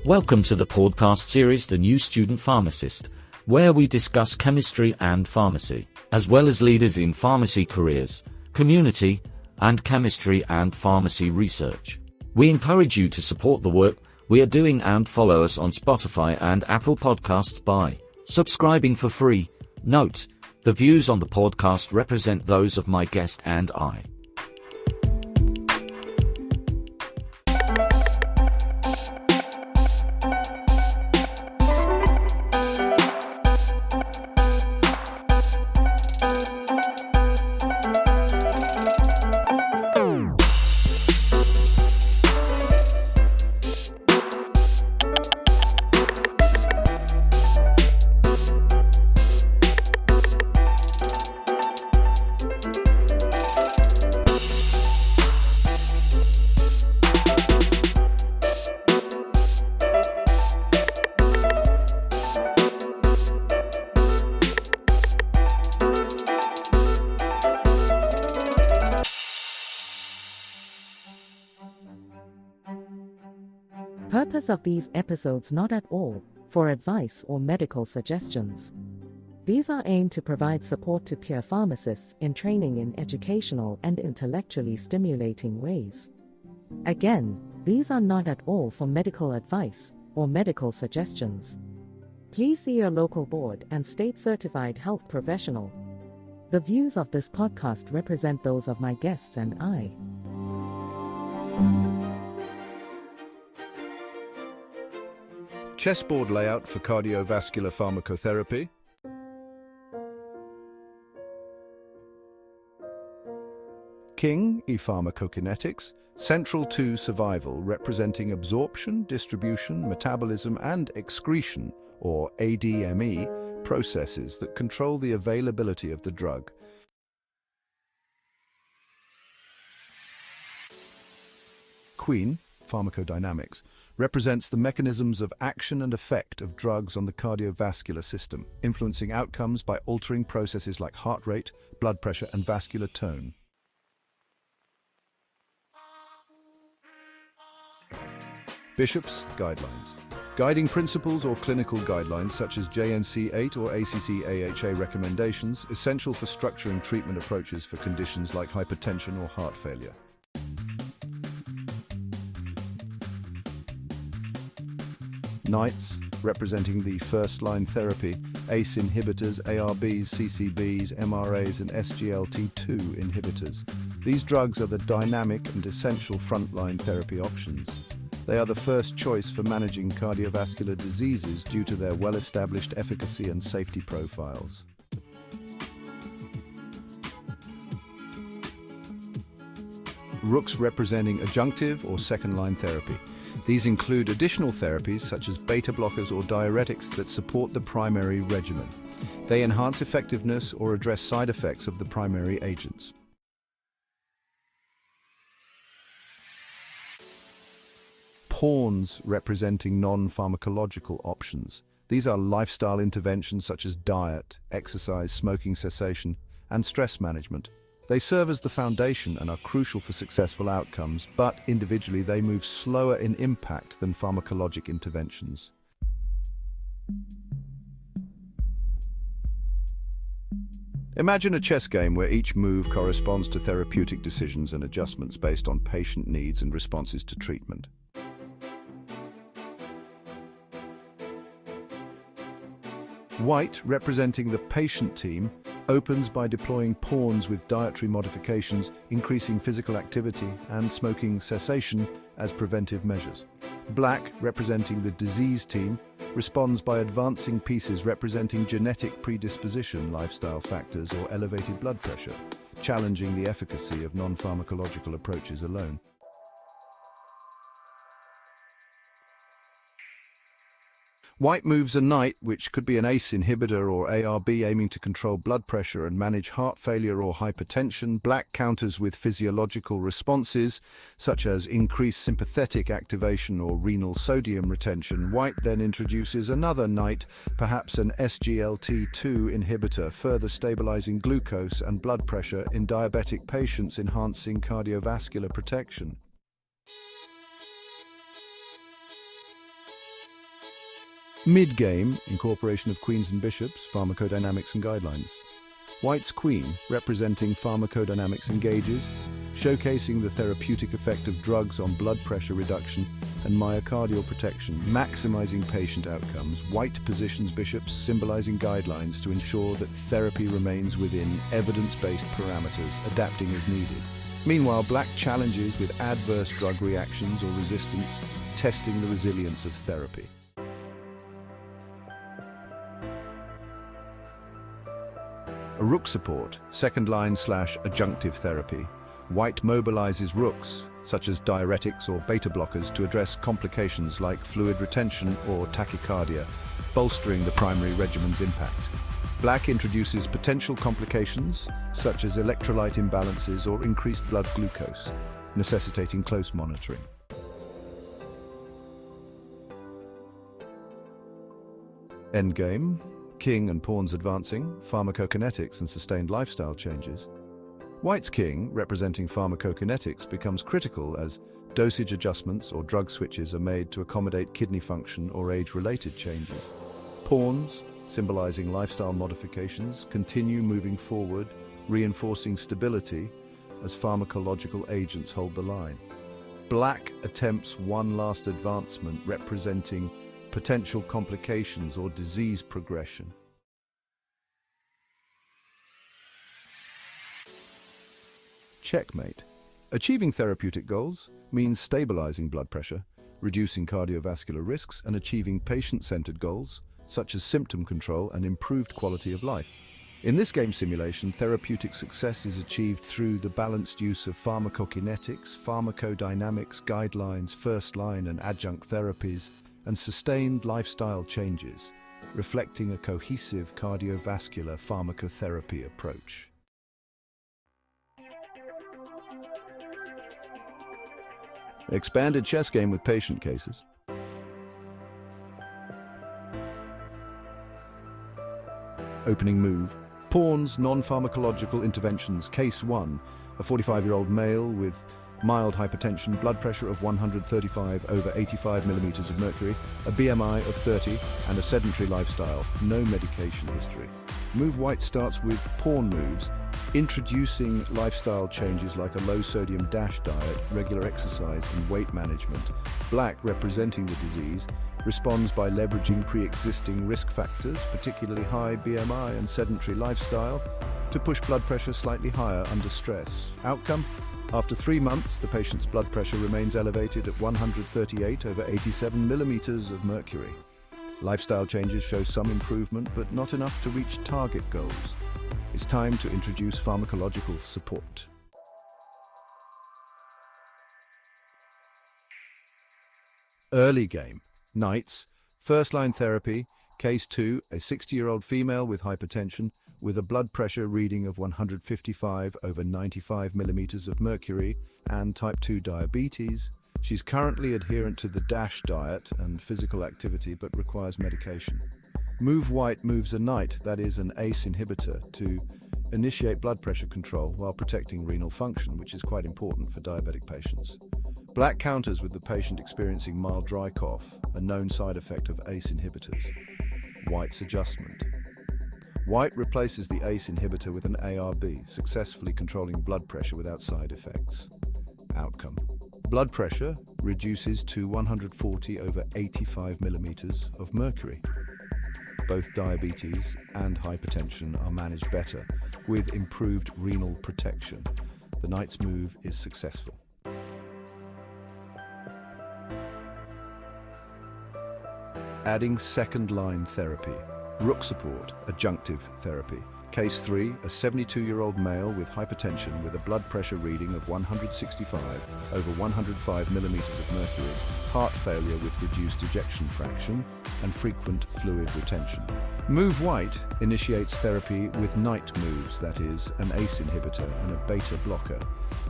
Welcome to the podcast series The New Student Pharmacist, where we discuss chemistry and pharmacy, as well as leaders in pharmacy careers, community, and chemistry and pharmacy research. We encourage you to support the work we are doing and follow us on Spotify and Apple Podcasts by subscribing for free. Note, the views on the podcast represent those of my guest and I. Purpose of these episodes not at all for advice or medical suggestions. These are aimed to provide support to peer pharmacists in training in educational and intellectually stimulating ways. Again, these are not at all for medical advice or medical suggestions. Please see your local board and state-certified health professional. The views of this podcast represent those of my guests and I. Chessboard layout for cardiovascular pharmacotherapy. King, pharmacokinetics, central to survival, representing absorption, distribution, metabolism, and excretion, or ADME, processes that control the availability of the drug. Queen, pharmacodynamics, represents the mechanisms of action and effect of drugs on the cardiovascular system, influencing outcomes by altering processes like heart rate, blood pressure, and vascular tone. Bishop's guidelines. Guiding principles or clinical guidelines such as JNC8 or ACC-AHA recommendations, essential for structuring treatment approaches for conditions like hypertension or heart failure. Knights, representing the first-line therapy, ACE inhibitors, ARBs, CCBs, MRAs, and SGLT2 inhibitors. These drugs are the dynamic and essential frontline therapy options. They are the first choice for managing cardiovascular diseases due to their well-established efficacy and safety profiles. Rooks, representing adjunctive or second-line therapy. These include additional therapies such as beta blockers or diuretics that support the primary regimen. They enhance effectiveness or address side effects of the primary agents. Pawns, representing non-pharmacological options. These are lifestyle interventions such as diet, exercise, smoking cessation, and stress management. They serve as the foundation and are crucial for successful outcomes, but individually they move slower in impact than pharmacologic interventions. Imagine a chess game where each move corresponds to therapeutic decisions and adjustments based on patient needs and responses to treatment. White, representing the patient team, opens by deploying pawns with dietary modifications, increasing physical activity, and smoking cessation as preventive measures. Black, representing the disease team, responds by advancing pieces representing genetic predisposition, lifestyle factors, or elevated blood pressure, challenging the efficacy of non-pharmacological approaches alone. White moves a knight, which could be an ACE inhibitor or ARB aiming to control blood pressure and manage heart failure or hypertension. Black counters with physiological responses, such as increased sympathetic activation or renal sodium retention. White then introduces another knight, perhaps an SGLT2 inhibitor, further stabilizing glucose and blood pressure in diabetic patients, enhancing cardiovascular protection. Mid-game, incorporation of queens and bishops, pharmacodynamics and guidelines. White's queen, representing pharmacodynamics engages, showcasing the therapeutic effect of drugs on blood pressure reduction and myocardial protection, maximizing patient outcomes. White positions bishops, symbolizing guidelines to ensure that therapy remains within evidence-based parameters, adapting as needed. Meanwhile, black challenges with adverse drug reactions or resistance, testing the resilience of therapy. A rook support, second-line/adjunctive therapy. White mobilizes rooks, such as diuretics or beta blockers, to address complications like fluid retention or tachycardia, bolstering the primary regimen's impact. Black introduces potential complications, such as electrolyte imbalances or increased blood glucose, necessitating close monitoring. Endgame. King and pawns advancing, pharmacokinetics and sustained lifestyle changes. White's king, representing pharmacokinetics, becomes critical as dosage adjustments or drug switches are made to accommodate kidney function or age-related changes. Pawns, symbolizing lifestyle modifications, continue moving forward, reinforcing stability as pharmacological agents hold the line. Black attempts one last advancement, representing potential complications or disease progression. Checkmate. Achieving therapeutic goals means stabilizing blood pressure, reducing cardiovascular risks, and achieving patient-centered goals, such as symptom control and improved quality of life. In this game simulation, therapeutic success is achieved through the balanced use of pharmacokinetics, pharmacodynamics, guidelines, first-line and adjunct therapies, and sustained lifestyle changes, reflecting a cohesive cardiovascular pharmacotherapy approach. Expanded chess game with patient cases. Opening move. Pawns, non-pharmacological interventions. Case 1. A 45-year-old male with mild hypertension, blood pressure of 135/85 millimeters of mercury, a BMI of 30, and a sedentary lifestyle. No medication history. Move White starts with pawn moves, introducing lifestyle changes like a low-sodium DASH diet, regular exercise, and weight management. Black, representing the disease, responds by leveraging pre-existing risk factors, particularly high BMI and sedentary lifestyle, to push blood pressure slightly higher under stress. Outcome? After 3 months, the patient's blood pressure remains elevated at 138/87 millimeters of mercury. Lifestyle changes show some improvement, but not enough to reach target goals. It's time to introduce pharmacological support. Early game. Knights. First-line therapy. Case 2, a 60-year-old female with hypertension with a blood pressure reading of 155/95 millimeters of mercury and type 2 diabetes. She's currently adherent to the DASH diet and physical activity but requires medication. Move White moves a knight, that is an ACE inhibitor, to initiate blood pressure control while protecting renal function, which is quite important for diabetic patients. Black counters with the patient experiencing mild dry cough, a known side effect of ACE inhibitors. White's adjustment. White replaces the ACE inhibitor with an ARB, successfully controlling blood pressure without side effects. Outcome. Blood pressure reduces to 140/85 millimeters of mercury. Both diabetes and hypertension are managed better, with improved renal protection. The knight's move is successful. Adding second-line therapy. Rook support, adjunctive therapy. Case 3, a 72-year-old male with hypertension with a blood pressure reading of 165 over 105 millimeters of mercury, heart failure with reduced ejection fraction, and frequent fluid retention. Move White initiates therapy with night moves, that is, an ACE inhibitor and a beta blocker,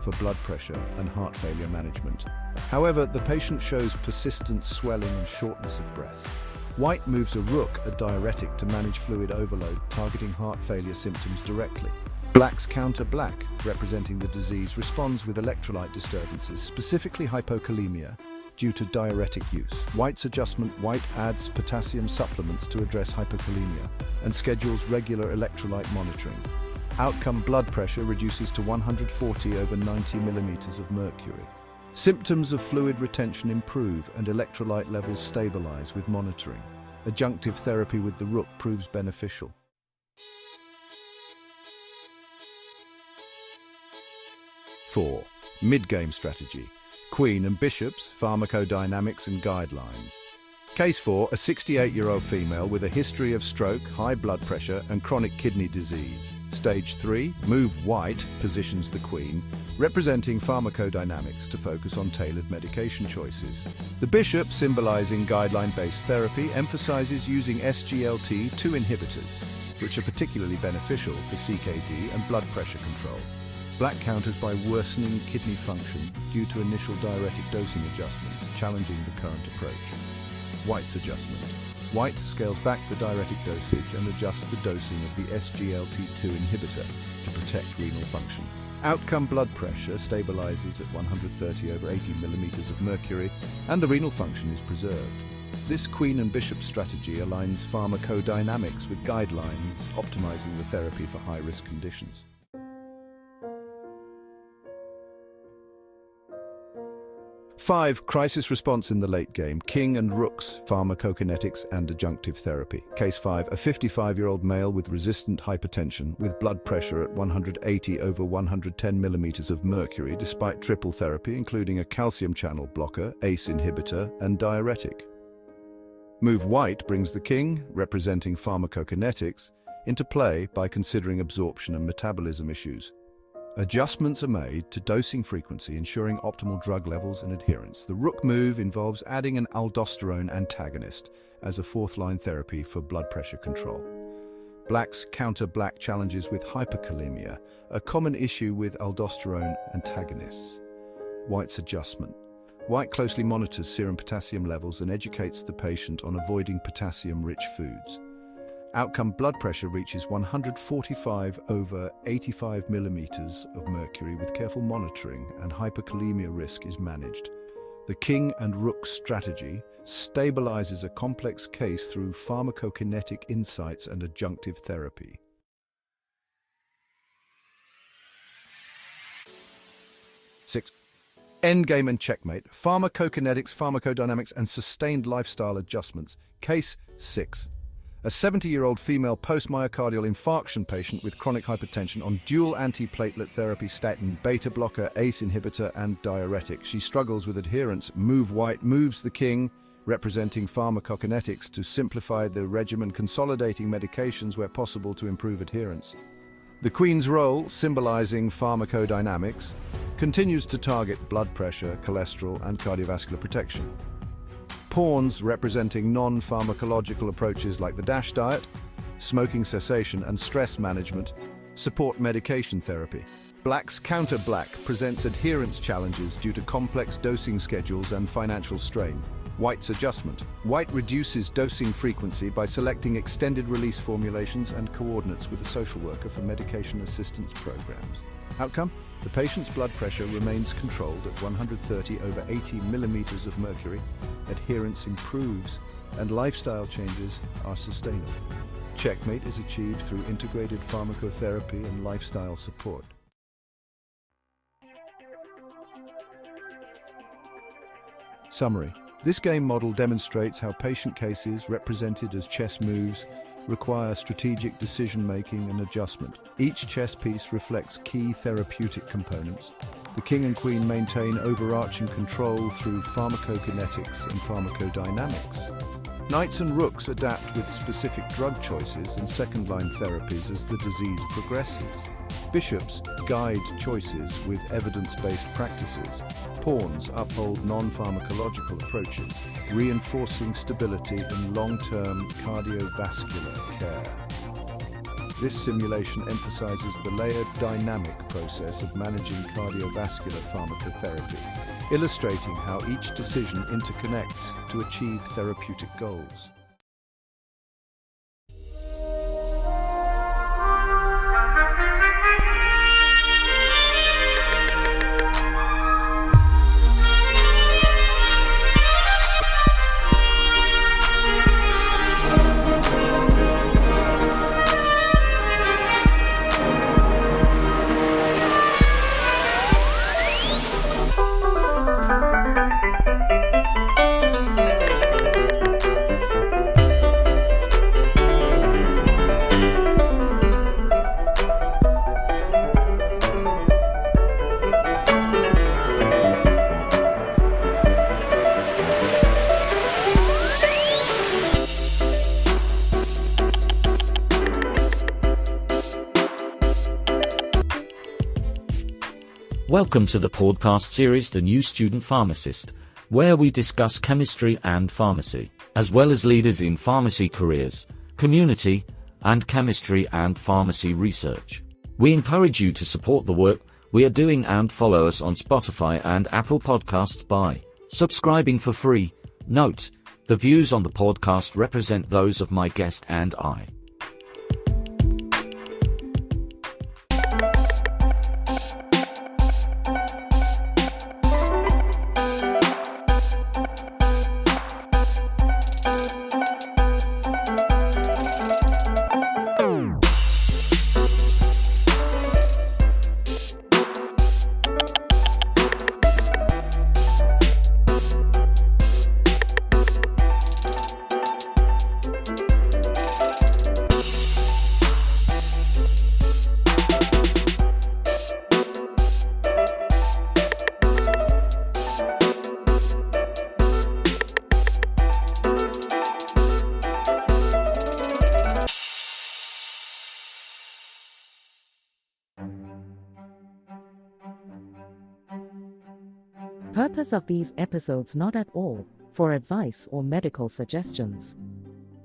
for blood pressure and heart failure management. However, the patient shows persistent swelling and shortness of breath. White moves a Rook, a diuretic, to manage fluid overload, targeting heart failure symptoms directly. Black's counter Black, representing the disease, responds with electrolyte disturbances, specifically hypokalemia, due to diuretic use. White's adjustment: White adds potassium supplements to address hypokalemia and schedules regular electrolyte monitoring. Outcome: blood pressure reduces to 140 over 90 millimeters of mercury. Symptoms of fluid retention improve and electrolyte levels stabilize with monitoring. Adjunctive therapy with the Rook proves beneficial. 4. Mid-game strategy. Queen and Bishops, pharmacodynamics and guidelines. Case 4, a 68-year-old female with a history of stroke, high blood pressure and chronic kidney disease. Stage 3, Move White positions the Queen, representing pharmacodynamics to focus on tailored medication choices. The Bishop, symbolizing guideline-based therapy, emphasizes using SGLT2 inhibitors, which are particularly beneficial for CKD and blood pressure control. Black counters by worsening kidney function due to initial diuretic dosing adjustments, challenging the current approach. White's adjustment. White scales back the diuretic dosage and adjusts the dosing of the SGLT2 inhibitor to protect renal function. Outcome: blood pressure stabilizes at 130 over 80 millimeters of mercury, and the renal function is preserved. This Queen and Bishop strategy aligns pharmacodynamics with guidelines, optimizing the therapy for high-risk conditions. 5. Crisis response in the late game. King and Rooks, pharmacokinetics and adjunctive therapy. Case 5, a 55-year-old male with resistant hypertension with blood pressure at 180 over 110 millimeters of mercury despite triple therapy, including a calcium channel blocker, ACE inhibitor, and diuretic. Move White brings the King, representing pharmacokinetics, into play by considering absorption and metabolism issues. Adjustments are made to dosing frequency, ensuring optimal drug levels and adherence. The Rook move involves adding an aldosterone antagonist as a fourth-line therapy for blood pressure control. Black's counter Black challenges with hyperkalemia, a common issue with aldosterone antagonists. White's adjustment. White closely monitors serum potassium levels and educates the patient on avoiding potassium-rich foods. Outcome: blood pressure reaches 145 over 85 millimeters of mercury with careful monitoring, and hyperkalemia risk is managed. The King and Rook strategy stabilizes a complex case through pharmacokinetic insights and adjunctive therapy. 6. Endgame and checkmate. Pharmacokinetics, pharmacodynamics, and sustained lifestyle adjustments. Case 6. A 70-year-old female post-myocardial infarction patient with chronic hypertension on dual antiplatelet therapy, statin, beta blocker, ACE inhibitor, and diuretic. She struggles with adherence. Move White moves the King, representing pharmacokinetics, to simplify the regimen, consolidating medications where possible to improve adherence. The Queen's role, symbolizing pharmacodynamics, continues to target blood pressure, cholesterol, and cardiovascular protection. Pawns, representing non-pharmacological approaches like the DASH diet, smoking cessation, and stress management, support medication therapy. Black's counter Black presents adherence challenges due to complex dosing schedules and financial strain. White's adjustment. White reduces dosing frequency by selecting extended-release formulations and coordinates with a social worker for medication assistance programs. Outcome: the patient's blood pressure remains controlled at 130 over 80 millimeters of mercury, adherence improves, and lifestyle changes are sustainable. Checkmate is achieved through integrated pharmacotherapy and lifestyle support. Summary. This game model demonstrates how patient cases, represented as chess moves, require strategic decision-making and adjustment. Each chess piece reflects key therapeutic components. The King and Queen maintain overarching control through pharmacokinetics and pharmacodynamics. Knights and rooks adapt with specific drug choices and second-line therapies as the disease progresses. Bishops guide choices with evidence-based practices. Pawns uphold non-pharmacological approaches, reinforcing stability in long-term cardiovascular care. This simulation emphasizes the layered dynamic process of managing cardiovascular pharmacotherapy, illustrating how each decision interconnects to achieve therapeutic goals. Welcome to the podcast series The New Student Pharmacist, where we discuss chemistry and pharmacy, as well as leaders in pharmacy careers, community, and chemistry and pharmacy research. We encourage you to support the work we are doing and follow us on Spotify and Apple Podcasts by subscribing for free. Note, the views on the podcast represent those of my guest and I. Purpose of these episodes not at all for advice or medical suggestions.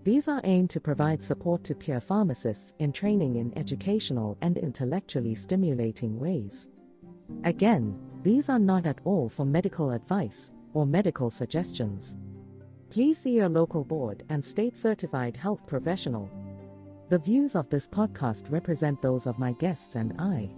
These are aimed to provide support to peer pharmacists in training in educational and intellectually stimulating ways. Again, these are not at all for medical advice or medical suggestions. Please see your local board and state-certified health professional. The views of this podcast represent those of my guests and I.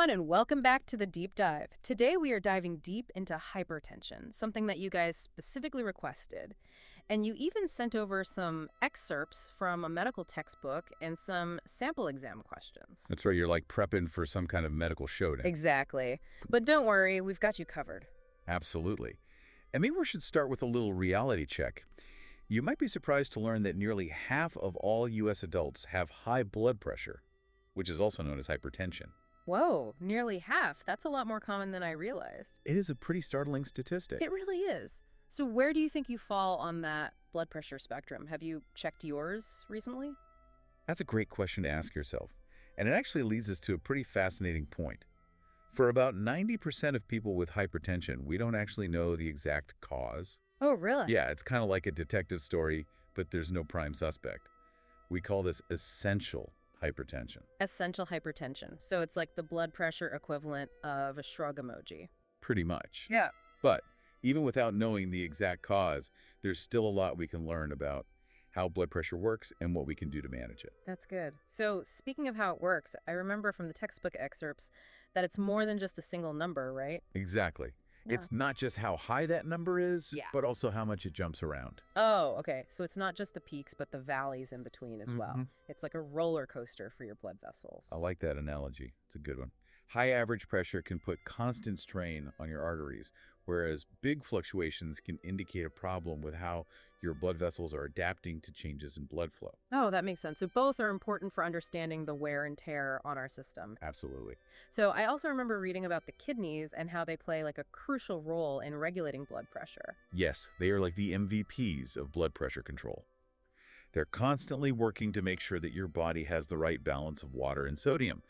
And welcome back to the Deep Dive. Today we are diving deep into hypertension, something that you guys specifically requested. And you even sent over some excerpts from a medical textbook and some sample exam questions. That's right. You're like prepping for some kind of medical showdown. Exactly. But don't worry, we've got you covered. Absolutely. And maybe we should start with a little reality check. You might be surprised to learn that nearly half of all U.S. adults have high blood pressure, which is also known as hypertension. Whoa, nearly half. That's a lot more common than I realized. It is a pretty startling statistic. It really is. So where do you think you fall on that blood pressure spectrum? Have you checked yours recently? That's a great question to ask yourself. And it actually leads us to a pretty fascinating point. For about 90% of people with hypertension, we don't actually know the exact cause. Oh, really? Yeah, it's kind of like a detective story, but there's no prime suspect. We call this essential hypertension. Essential hypertension. So it's like the blood pressure equivalent of a shrug emoji. Pretty much. Yeah. But even without knowing the exact cause, there's still a lot we can learn about how blood pressure works and what we can do to manage it. That's good. So speaking of how it works, I remember from the textbook excerpts that it's more than just a single number, right? Exactly. Yeah. It's not just how high that number is, but also how much it jumps around. Oh, okay. So it's not just the peaks, but the valleys in between as well. It's like a roller coaster for your blood vessels. I like that analogy. It's a good one. High average pressure can put constant strain on your arteries, whereas big fluctuations can indicate a problem with how your blood vessels are adapting to changes in blood flow. Oh, that makes sense. So both are important for understanding the wear and tear on our system. Absolutely. So I also remember reading about the kidneys and how they play like a crucial role in regulating blood pressure. Yes, they are like the MVPs of blood pressure control. They're constantly working to make sure that your body has the right balance of water and sodium.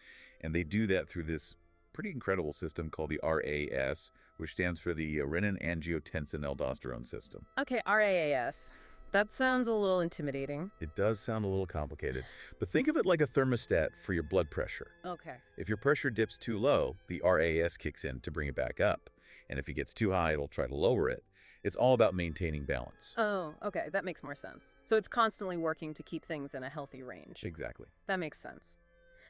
And they do that through this pretty incredible system called the RAS, which stands for the renin-angiotensin-aldosterone system. Okay, RAAS. That sounds a little intimidating. It does sound a little complicated, but think of it like a thermostat for your blood pressure. Okay. If your pressure dips too low, the RAS kicks in to bring it back up. And if it gets too high, it'll try to lower it. It's all about maintaining balance. Oh, okay. That makes more sense. So it's constantly working to keep things in a healthy range. Exactly. That makes sense.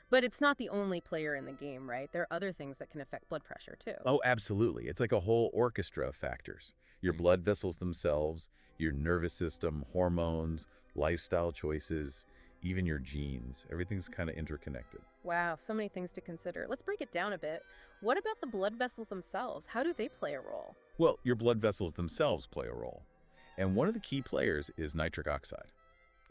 But it's not the only player in the game, right? There are other things that can affect blood pressure, too. Oh, absolutely. It's like a whole orchestra of factors. Your blood vessels themselves, your nervous system, hormones, lifestyle choices, even your genes. Everything's kind of interconnected. Wow, so many things to consider. Let's break it down a bit. What about the blood vessels themselves? How do they play a role? Well, your blood vessels themselves play a role. And one of the key players is nitric oxide.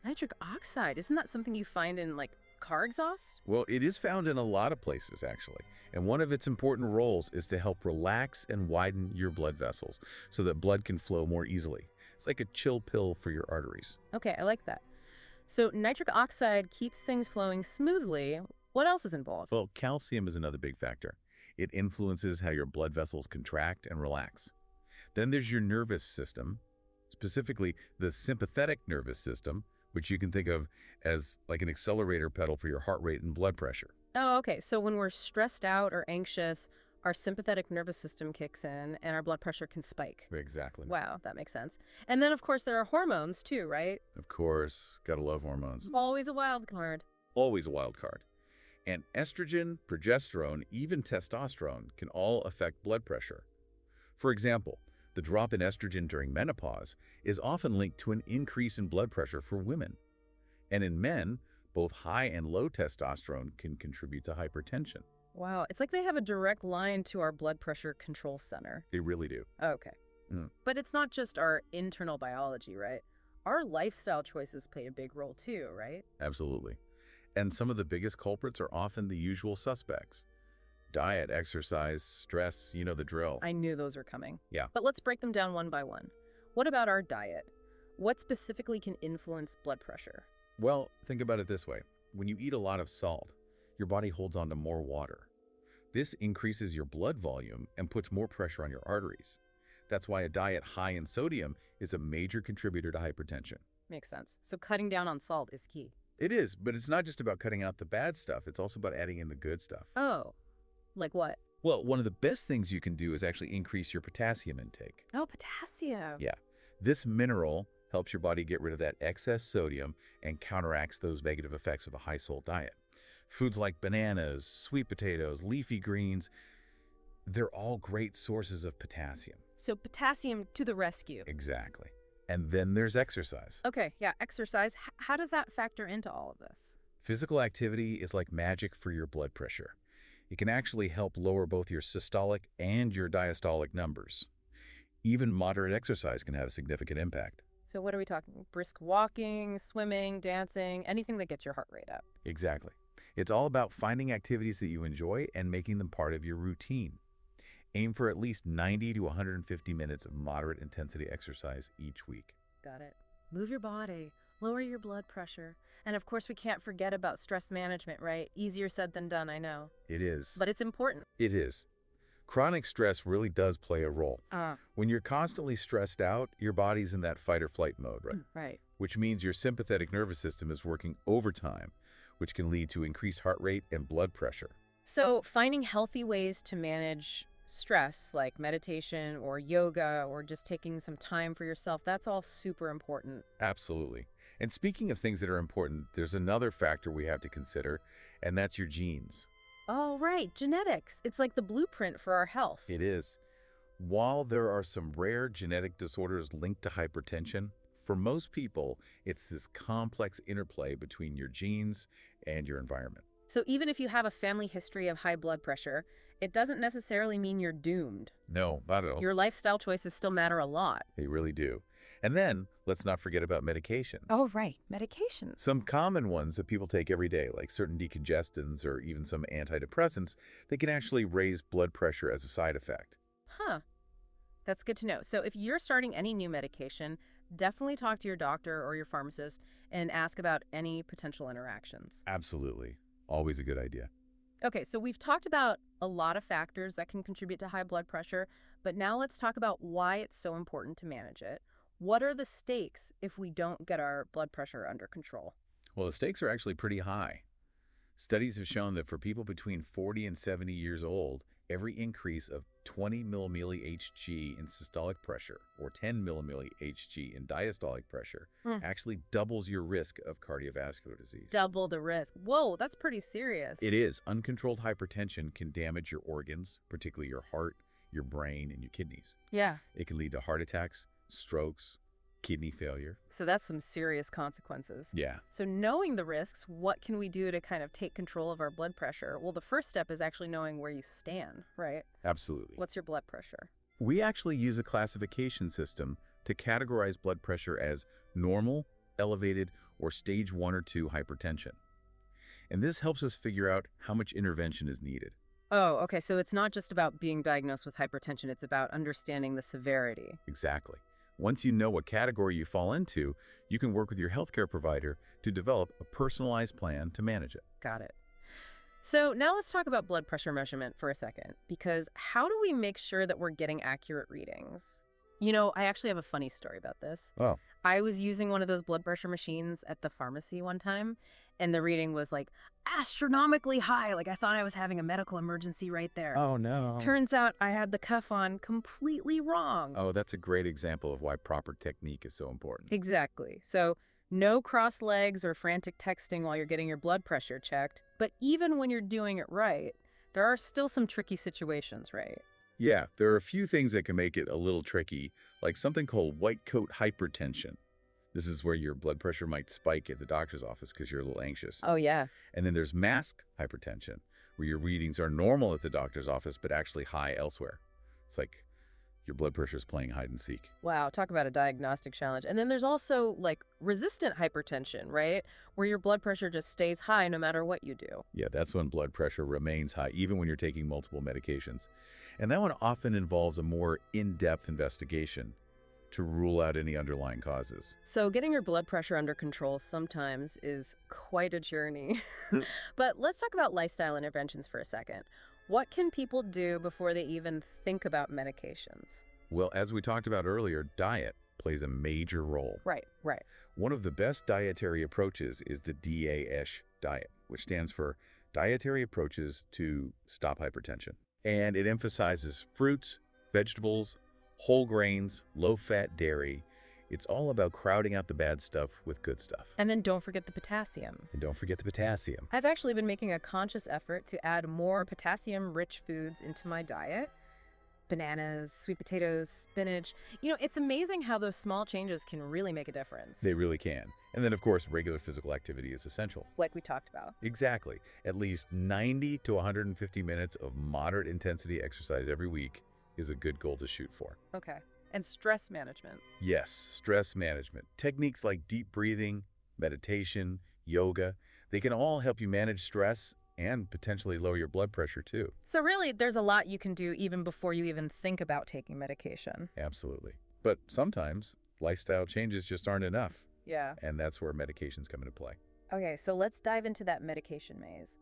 Nitric oxide? Isn't that something you find in, like, car exhaust? Well, it is found in a lot of places, actually. And one of its important roles is to help relax and widen your blood vessels so that blood can flow more easily. It's like a chill pill for your arteries. Okay, I like that. So nitric oxide keeps things flowing smoothly. What else is involved? Well, calcium is another big factor. It influences how your blood vessels contract and relax. Then there's your nervous system, specifically the sympathetic nervous system, which you can think of as like an accelerator pedal for your heart rate and blood pressure. Oh, okay. So when we're stressed out or anxious, our sympathetic nervous system kicks in and our blood pressure can spike. Exactly. Wow, that makes sense. And then, of course, there are hormones too, right? Of course, gotta love hormones. Always a wild card. Always a wild card. And estrogen, progesterone, even testosterone can all affect blood pressure. For example, the drop in estrogen during menopause is often linked to an increase in blood pressure for women. And in men, both high and low testosterone can contribute to hypertension. Wow, it's like they have a direct line to our blood pressure control center. They really do. Okay. But it's not just our internal biology, right? Our lifestyle choices play a big role too, right? Absolutely. And some of the biggest culprits are often the usual suspects. Diet, exercise, stress, you know the drill. I knew those were coming. Yeah. But let's break them down one by one. What about our diet? What specifically can influence blood pressure? Well, think about it this way. When you eat a lot of salt, your body holds on to more water. This increases your blood volume and puts more pressure on your arteries. That's why a diet high in sodium is a major contributor to hypertension. Makes sense. So cutting down on salt is key. It is, but it's not just about cutting out the bad stuff. It's also about adding in the good stuff. Oh, like what? Well, one of the best things you can do is actually increase your potassium intake. Oh, potassium. Yeah. This mineral helps your body get rid of that excess sodium and counteracts those negative effects of a high salt diet. Foods like bananas, sweet potatoes, leafy greens, they're all great sources of potassium. So potassium to the rescue. Exactly. And then there's exercise. Okay, yeah, exercise. How does that factor into all of this? Physical activity is like magic for your blood pressure. It can actually help lower both your systolic and your diastolic numbers. Even moderate exercise can have a significant impact. So what are we talking? Brisk walking, swimming, dancing, anything that gets your heart rate up. Exactly. It's all about finding activities that you enjoy and making them part of your routine. Aim for at least 90 to 150 minutes of moderate intensity exercise each week. Got it. Move your body, lower your blood pressure. And of course, we can't forget about stress management, right? Easier said than done, I know. It is. But it's important. It is. Chronic stress really does play a role. When you're constantly stressed out, your body's in that fight or flight mode, right? Right. Which means your sympathetic nervous system is working overtime, which can lead to increased heart rate and blood pressure. So finding healthy ways to manage stress, like meditation or yoga or just taking some time for yourself, that's all super important. Absolutely. And speaking of things that are important, there's another factor we have to consider, and that's your genes. Oh, right. Genetics. It's like the blueprint for our health. It is. While there are some rare genetic disorders linked to hypertension, for most people, it's this complex interplay between your genes and your environment. So even if you have a family history of high blood pressure, it doesn't necessarily mean you're doomed. No, not at all. Your lifestyle choices still matter a lot. They really do. And then, let's not forget about medications. Oh, right. Medications. Some common ones that people take every day, like certain decongestants or even some antidepressants, they can actually raise blood pressure as a side effect. Huh. That's good to know. So if you're starting any new medication, definitely talk to your doctor or your pharmacist and ask about any potential interactions. Absolutely. Always a good idea. Okay, so we've talked about a lot of factors that can contribute to high blood pressure, but now let's talk about why it's so important to manage it. What are the stakes if we don't get our blood pressure under control? Well, the stakes are actually pretty high. Studies have shown that for people between 40 and 70 years old, every increase of 20 millimilli Hg in systolic pressure or 10 millimilli Hg in diastolic pressure actually doubles your risk of cardiovascular disease. Double the risk. Whoa, that's pretty serious. It is. Uncontrolled hypertension can damage your organs, particularly your heart, your brain, and your kidneys. Yeah. It can lead to heart attacks, strokes, kidney failure. So that's some serious consequences. Yeah. So knowing the risks, what can we do to kind of take control of our blood pressure? Well, the first step is actually knowing where you stand, right? Absolutely. What's your blood pressure? We actually use a classification system to categorize blood pressure as normal, elevated, or stage 1 or 2 hypertension. And this helps us figure out how much intervention is needed. Oh, okay. So it's not just about being diagnosed with hypertension. It's about understanding the severity. Exactly. Once you know what category you fall into, you can work with your healthcare provider to develop a personalized plan to manage it. Got it. So now let's talk about blood pressure measurement for a second, because how do we make sure that we're getting accurate readings? You know, I actually have a funny story about this. Oh. I was using one of those blood pressure machines at the pharmacy one time, and the reading was like astronomically high. Like I thought I was having a medical emergency right there. Oh, no. Turns out I had the cuff on completely wrong. Oh, that's a great example of why proper technique is so important. Exactly. So no crossed legs or frantic texting while you're getting your blood pressure checked. But even when you're doing it right, there are still some tricky situations, right? Yeah, there are a few things that can make it a little tricky, like something called white coat hypertension. This is where your blood pressure might spike at the doctor's office because you're a little anxious. Oh, yeah. And then there's mask hypertension, where your readings are normal at the doctor's office, but actually high elsewhere. It's like your blood pressure is playing hide and seek. Wow, talk about a diagnostic challenge. And then there's also like resistant hypertension, right? Where your blood pressure just stays high no matter what you do. Yeah, that's when blood pressure remains high, even when you're taking multiple medications. And that one often involves a more in-depth investigation to rule out any underlying causes. So getting your blood pressure under control sometimes is quite a journey. But let's talk about lifestyle interventions for a second. What can people do before they even think about medications? Well, as we talked about earlier, diet plays a major role. Right. One of the best dietary approaches is the DASH diet, which stands for Dietary Approaches to Stop Hypertension. And it emphasizes fruits, vegetables, whole grains, low-fat dairy. It's all about crowding out the bad stuff with good stuff. And then don't forget the potassium. And don't forget the potassium. I've actually been making a conscious effort to add more potassium-rich foods into my diet. bananas, sweet potatoes, spinach. It's amazing how those small changes can really make a difference. They really can. And then, of course, regular physical activity is essential. Like we talked about. Exactly. At least 90 to 150 minutes of moderate intensity exercise every week is a good goal to shoot for. Okay. And stress management. Yes, stress management. Techniques like deep breathing, meditation, yoga, they can all help you manage stress and potentially lower your blood pressure too. So really, there's a lot you can do even before you even think about taking medication. Absolutely. But sometimes lifestyle changes just aren't enough. Yeah. And that's where medications come into play. Okay, so let's dive into that medication maze.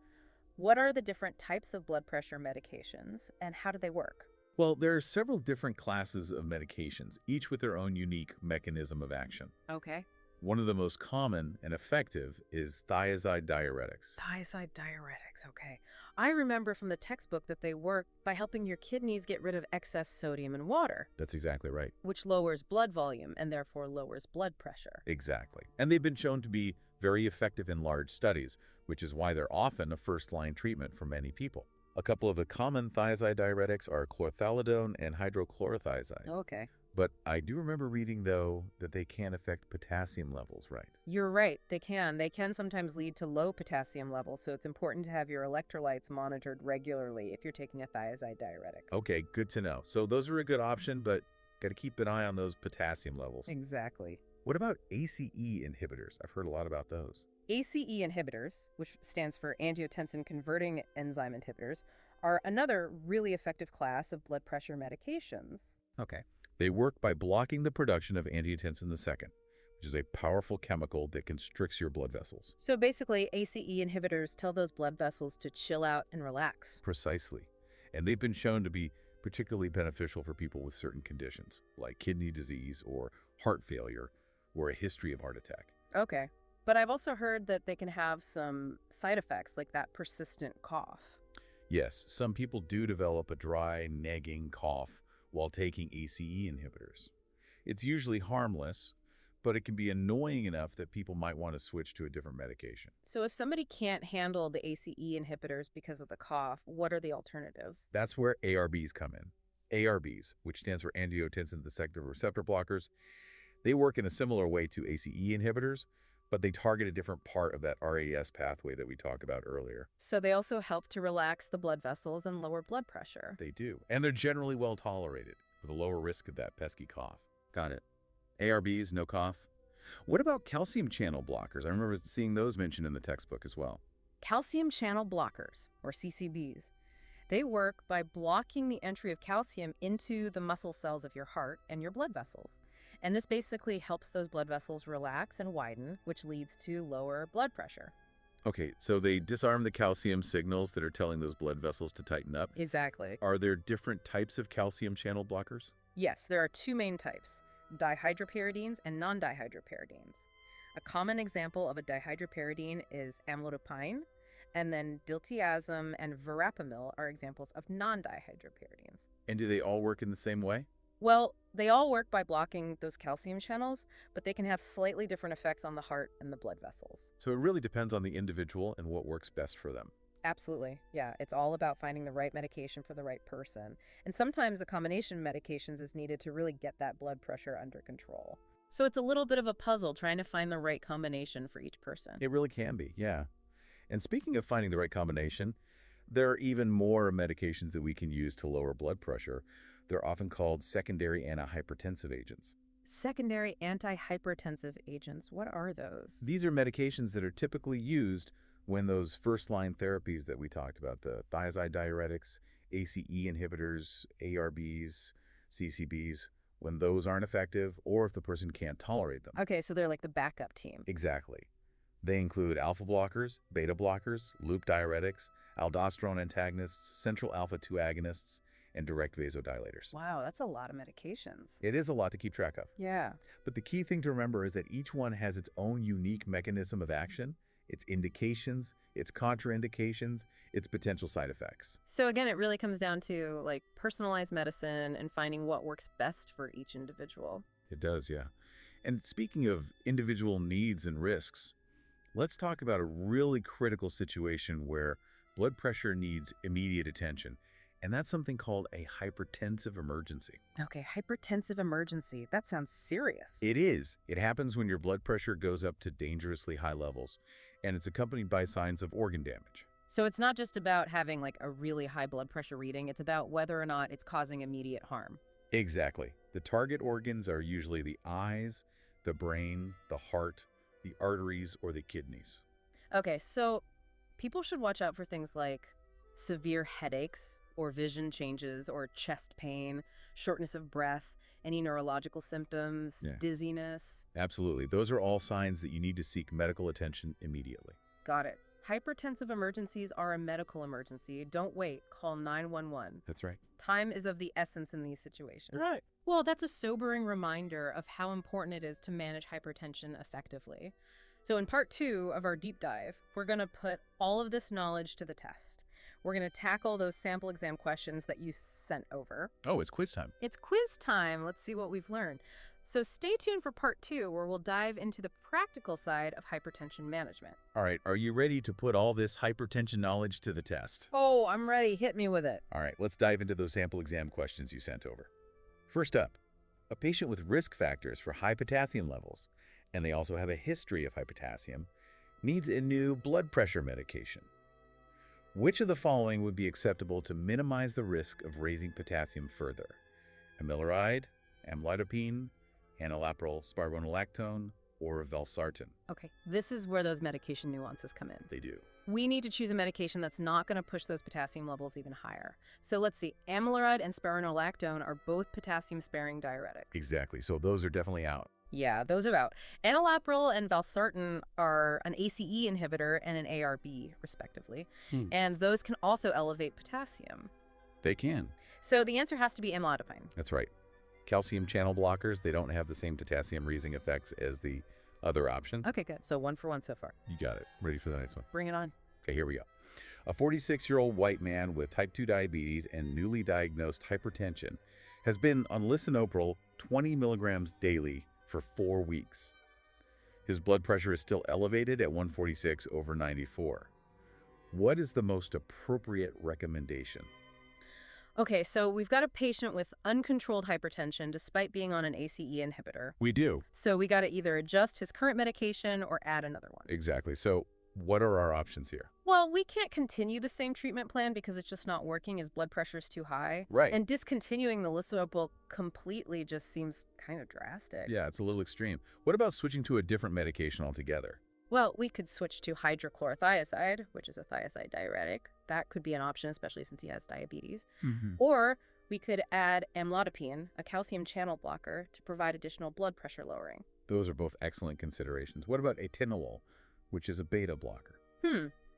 What are the different types of blood pressure medications, and how do they work? Well, there are several different classes of medications, each with their own unique mechanism of action. Okay. One of the most common and effective is thiazide diuretics. Thiazide diuretics, okay. I remember from the textbook that they work by helping your kidneys get rid of excess sodium in water, That's exactly right. which lowers blood volume and therefore lowers blood pressure. Exactly. And they've been shown to be very effective in large studies, which is why they're often a first-line treatment for many people. A couple of the common thiazide diuretics are chlorthalidone and hydrochlorothiazide. Okay. But I do remember reading, though, that they can affect potassium levels, right? You're right, they can. They can sometimes lead to low potassium levels, so it's important to have your electrolytes monitored regularly if you're taking a thiazide diuretic. Okay, good to know. So those are a good option, but got to keep an eye on those potassium levels. Exactly. What about ACE inhibitors? I've heard a lot about those. ACE inhibitors, which stands for angiotensin converting enzyme inhibitors, are another really effective class of blood pressure medications. Okay. They work by blocking the production of angiotensin II, which is a powerful chemical that constricts your blood vessels. So basically, ACE inhibitors tell those blood vessels to chill out and relax. Precisely. And they've been shown to be particularly beneficial for people with certain conditions, like kidney disease or heart failure or a history of heart attack. Okay. But I've also heard that they can have some side effects, like that persistent cough. Yes, some people do develop a dry, nagging cough while taking ACE inhibitors. It's usually harmless, but it can be annoying enough that people might want to switch to a different medication. So if somebody can't handle the ACE inhibitors because of the cough, what are the alternatives? That's where ARBs come in. ARBs, which stands for angiotensin receptor blockers, they work in a similar way to ACE inhibitors, but they target a different part of that RAS pathway that we talked about earlier. So they also help to relax the blood vessels and lower blood pressure. They do. And they're generally well tolerated, with a lower risk of that pesky cough. Got it. ARBs, no cough. What about calcium channel blockers? I remember seeing those mentioned in the textbook as well. Calcium channel blockers, or CCBs. They work by blocking the entry of calcium into the muscle cells of your heart and your blood vessels. And this basically helps those blood vessels relax and widen, which leads to lower blood pressure. Okay, so they disarm the calcium signals that are telling those blood vessels to tighten up. Exactly. Are there different types of calcium channel blockers? Yes, there are two main types, dihydropyridines and non-dihydropyridines. A common example of a dihydropyridine is amlodipine, and then diltiazem and verapamil are examples of non-dihydropyridines. And do they all work in the same way? Well, they all work by blocking those calcium channels, but they can have slightly different effects on the heart and the blood vessels. So it really depends on the individual and what works best for them. Absolutely. Yeah, it's all about finding the right medication for the right person. And sometimes a combination of medications is needed to really get that blood pressure under control. So it's a little bit of a puzzle trying to find the right combination for each person. It really can be, yeah. And speaking of finding the right combination, there are even more medications that we can use to lower blood pressure. They're often called secondary antihypertensive agents. Secondary antihypertensive agents, what are those? These are medications that are typically used when those first-line therapies that we talked about, the thiazide diuretics, ACE inhibitors, ARBs, CCBs, when those aren't effective or if the person can't tolerate them. Okay, so they're like the backup team. Exactly. They include alpha blockers, beta blockers, loop diuretics, aldosterone antagonists, central alpha-2 agonists, and direct vasodilators. Wow, that's a lot of medications. It is a lot to keep track of. Yeah. But the key thing to remember is that each one has its own unique mechanism of action, its indications, its contraindications, its potential side effects. So again, it really comes down to like personalized medicine and finding what works best for each individual. It does, yeah. And speaking of individual needs and risks, let's talk about a really critical situation where blood pressure needs immediate attention, and that's something called a hypertensive emergency. Okay, hypertensive emergency. That sounds serious. It is. It happens when your blood pressure goes up to dangerously high levels, and it's accompanied by signs of organ damage. So it's not just about having like a really high blood pressure reading, it's about whether or not it's causing immediate harm. Exactly. The target organs are usually the eyes, the brain, the heart, the arteries, or the kidneys. Okay, so people should watch out for things like severe headaches or vision changes or chest pain, shortness of breath, any neurological symptoms, Yeah. dizziness. Absolutely. Those are all signs that you need to seek medical attention immediately. Got it. Hypertensive emergencies are a medical emergency. Don't wait. Call 911. That's right. Time is of the essence in these situations. Right. Well, that's a sobering reminder of how important it is to manage hypertension effectively. So in part 2 of our deep dive, we're going to put all of this knowledge to the test. We're going to tackle those sample exam questions that you sent over. Oh, it's quiz time. It's quiz time. Let's see what we've learned. So stay tuned for part 2, where we'll dive into the practical side of hypertension management. All right, are you ready to put all this hypertension knowledge to the test? Oh, I'm ready. Hit me with it. All right, let's dive into those sample exam questions you sent over. First up, a patient with risk factors for high potassium levels, and they also have a history of hypotassium, needs a new blood pressure medication. Which of the following would be acceptable to minimize the risk of raising potassium further? Amiloride, amlodipine, enalapril, spironolactone, or valsartan? Okay, this is where those medication nuances come in. They do. We need to choose a medication that's not going to push those potassium levels even higher. So let's see, amiloride and spironolactone are both potassium-sparing diuretics. Exactly, so those are definitely out. Yeah, those are out. Enalapril and valsartan are an ACE inhibitor and an ARB, respectively. And those can also elevate potassium. They can. So the answer has to be amlodipine. That's right. Calcium channel blockers, they don't have the same potassium raising effects as the other option. Okay, good. So 1 for 1 so far. You got it. Ready for the next one? Bring it on. Okay, here we go. A 46-year-old white man with type 2 diabetes and newly diagnosed hypertension has been on lisinopril 20 milligrams daily for 4 weeks. His blood pressure is still elevated at 146/94. What is the most appropriate recommendation? Okay, so we've got a patient with uncontrolled hypertension despite being on an ACE inhibitor. We do. So we got to either adjust his current medication or add another one. Exactly. So what are our options here? Well, we can't continue the same treatment plan because it's just not working. His blood pressure's too high. Right. And discontinuing the lisinopril completely just seems kind of drastic. Yeah, it's a little extreme. What about switching to a different medication altogether? Well, we could switch to hydrochlorothiazide, which is a thiazide diuretic. That could be an option, especially since he has diabetes. Or we could add amlodipine, a calcium channel blocker, to provide additional blood pressure lowering. Those are both excellent considerations. What about atenolol, which is a beta blocker?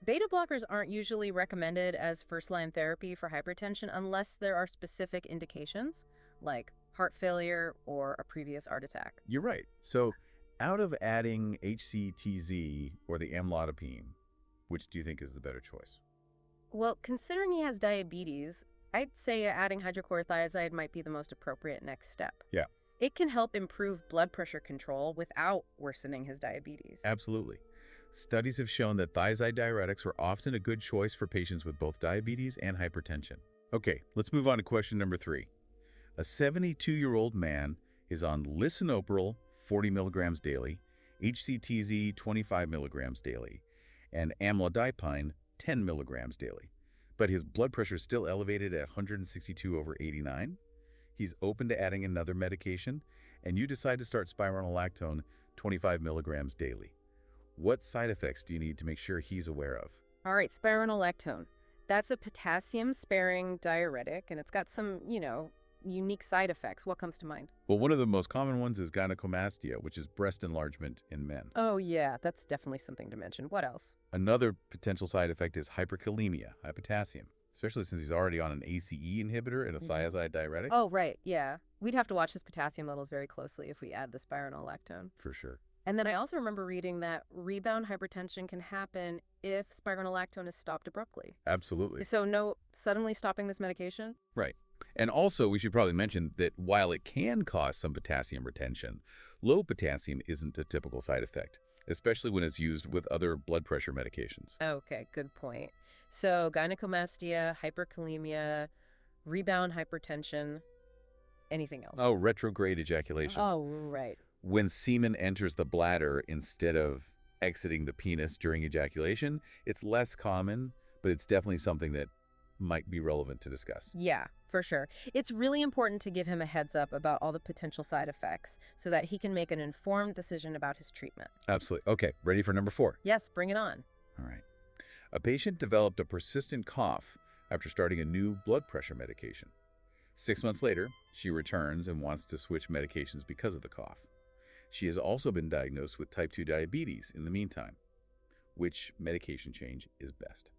Beta blockers aren't usually recommended as first-line therapy for hypertension unless there are specific indications, like heart failure or a previous heart attack. You're right. So out of adding HCTZ or the amlodipine, which do you think is the better choice? Well, considering he has diabetes, I'd say adding hydrochlorothiazide might be the most appropriate next step. Yeah. It can help improve blood pressure control without worsening his diabetes. Absolutely. Studies have shown that thiazide diuretics are often a good choice for patients with both diabetes and hypertension. Okay, let's move on to question number 3. A 72-year-old man is on lisinopril 40 milligrams daily, HCTZ 25 milligrams daily, and amlodipine 10 milligrams daily. But his blood pressure is still elevated at 162/89. He's open to adding another medication, and you decide to start spironolactone 25 milligrams daily. What side effects do you need to make sure he's aware of? All right, spironolactone. That's a potassium-sparing diuretic, and it's got some, unique side effects. What comes to mind? Well, one of the most common ones is gynecomastia, which is breast enlargement in men. Oh, yeah, that's definitely something to mention. What else? Another potential side effect is hyperkalemia, high potassium, especially since he's already on an ACE inhibitor and a thiazide diuretic. Oh, right, yeah. We'd have to watch his potassium levels very closely if we add the spironolactone. For sure. And then I also remember reading that rebound hypertension can happen if spironolactone is stopped abruptly. Absolutely. So no suddenly stopping this medication? Right. And also, we should probably mention that while it can cause some potassium retention, low potassium isn't a typical side effect, especially when it's used with other blood pressure medications. Okay, good point. So gynecomastia, hyperkalemia, Rebound hypertension, anything else? Oh, retrograde ejaculation. Oh, right. When semen enters the bladder instead of exiting the penis during ejaculation, it's less common, but it's definitely something that might be relevant to discuss. Yeah, for sure. It's really important to give him a heads up about all the potential side effects so that he can make an informed decision about his treatment. Absolutely. Okay, ready for number 4? Yes, bring it on. All right. A patient developed a persistent cough after starting a new blood pressure medication. 6 months later, she returns and wants to switch medications because of the cough. She has also been diagnosed with type 2 diabetes in the meantime. Which medication change is best?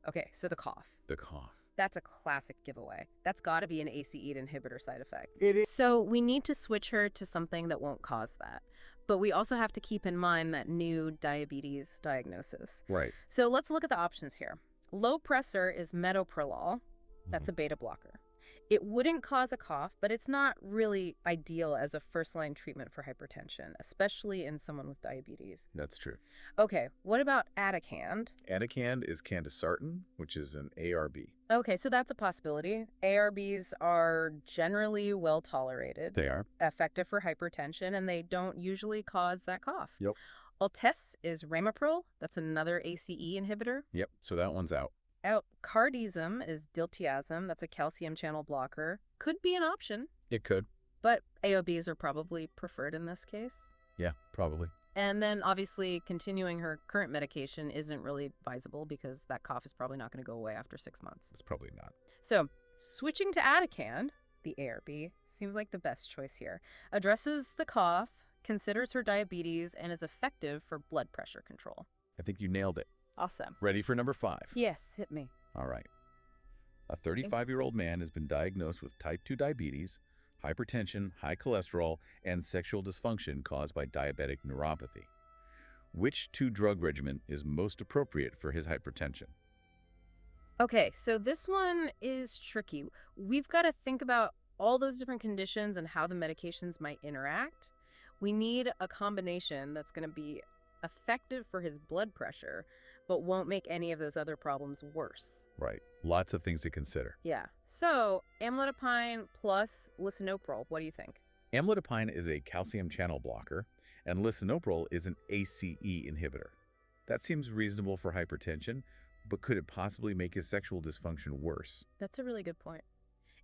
Okay, so the cough. The cough. That's a classic giveaway. That's got to be an ACE inhibitor side effect. It is. So we need to switch her to something that won't cause that. But we also have to keep in mind that new diabetes diagnosis. Right. So let's look at the options here. Low pressor is metoprolol. That's a beta blocker. It wouldn't cause a cough, but it's not really ideal as a first-line treatment for hypertension, especially in someone with diabetes. That's true. Okay, what about Atacand? Atacand is candesartan, which is an ARB. Okay, so that's a possibility. ARBs are generally well tolerated, They are. effective for hypertension, and they don't usually cause that cough. Yep. Altesse is ramipril. That's another ACE inhibitor. Yep, so that one's out. Cardizem is diltiazem. That's a calcium channel blocker. Could be an option, It could. but AOBs are probably preferred in this case. Yeah, probably. And then obviously continuing her current medication isn't really advisable because that cough is probably not going to go away after 6 months. It's probably not. So switching to Atacand, the ARB, seems like the best choice here. Addresses the cough, considers her diabetes, and is effective for blood pressure control. I think you nailed it. Awesome. Ready for number 5? Yes, hit me. All right. A 35-year-old man has been diagnosed with type 2 diabetes, hypertension, high cholesterol, and sexual dysfunction caused by diabetic neuropathy. Which 2-drug regimen is most appropriate for his hypertension? Okay, so this one is tricky. We've got to think about all those different conditions and how the medications might interact. We need a combination that's going to be effective for his blood pressure, but won't make any of those other problems worse. Right. Lots of things to consider. Yeah. So amlodipine plus lisinopril, what do you think? Amlodipine is a calcium channel blocker, and lisinopril is an ACE inhibitor. That seems reasonable for hypertension, but could it possibly make his sexual dysfunction worse? That's a really good point.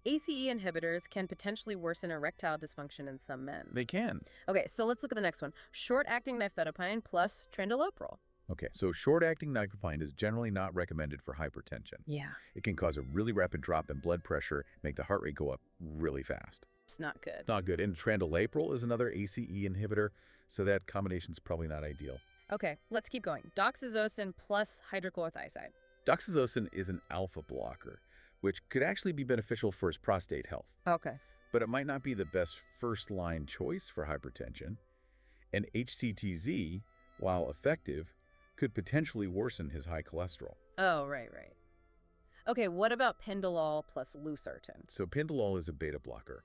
ACE inhibitors can potentially worsen erectile dysfunction in some men. They can. Okay, so let's look at the next one. Short-acting nifedipine plus trendilopril. Okay, so short-acting nicopine is generally not recommended for hypertension. Yeah. It can cause a really rapid drop in blood pressure, make the heart rate go up really fast. It's not good. Not good. And trandilapril is another ACE inhibitor, so that combination's probably not ideal. Okay, let's keep going. Doxazosin plus hydrochlorothiazide. Doxazosin is an alpha blocker, which could actually be beneficial for his prostate health. Okay. But it might not be the best first-line choice for hypertension. And HCTZ, while effective, could potentially worsen his high cholesterol. Oh, right. Okay, what about Pindolol plus Losartan? So Pindolol is a beta blocker.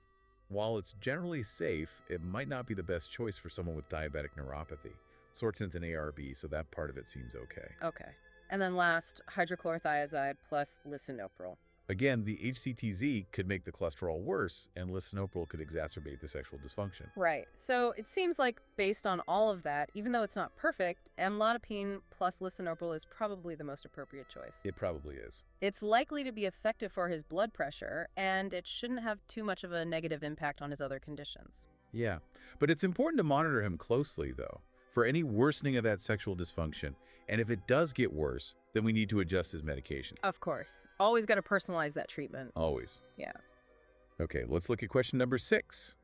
While it's generally safe, it might not be the best choice for someone with diabetic neuropathy. Sortin's an ARB, so that part of it seems okay. Okay. And then last, hydrochlorothiazide plus lisinopril. Again, the HCTZ could make the cholesterol worse, and lisinopril could exacerbate the sexual dysfunction. Right. So it seems like based on all of that, even though it's not perfect, amlodipine plus lisinopril is probably the most appropriate choice. It probably is. It's likely to be effective for his blood pressure, and it shouldn't have too much of a negative impact on his other conditions. Yeah, but it's important to monitor him closely, though, for any worsening of that sexual dysfunction. And if it does get worse, then we need to adjust his medication. Of course. Always got to personalize that treatment. Always. Yeah. Okay, let's look at question number 6.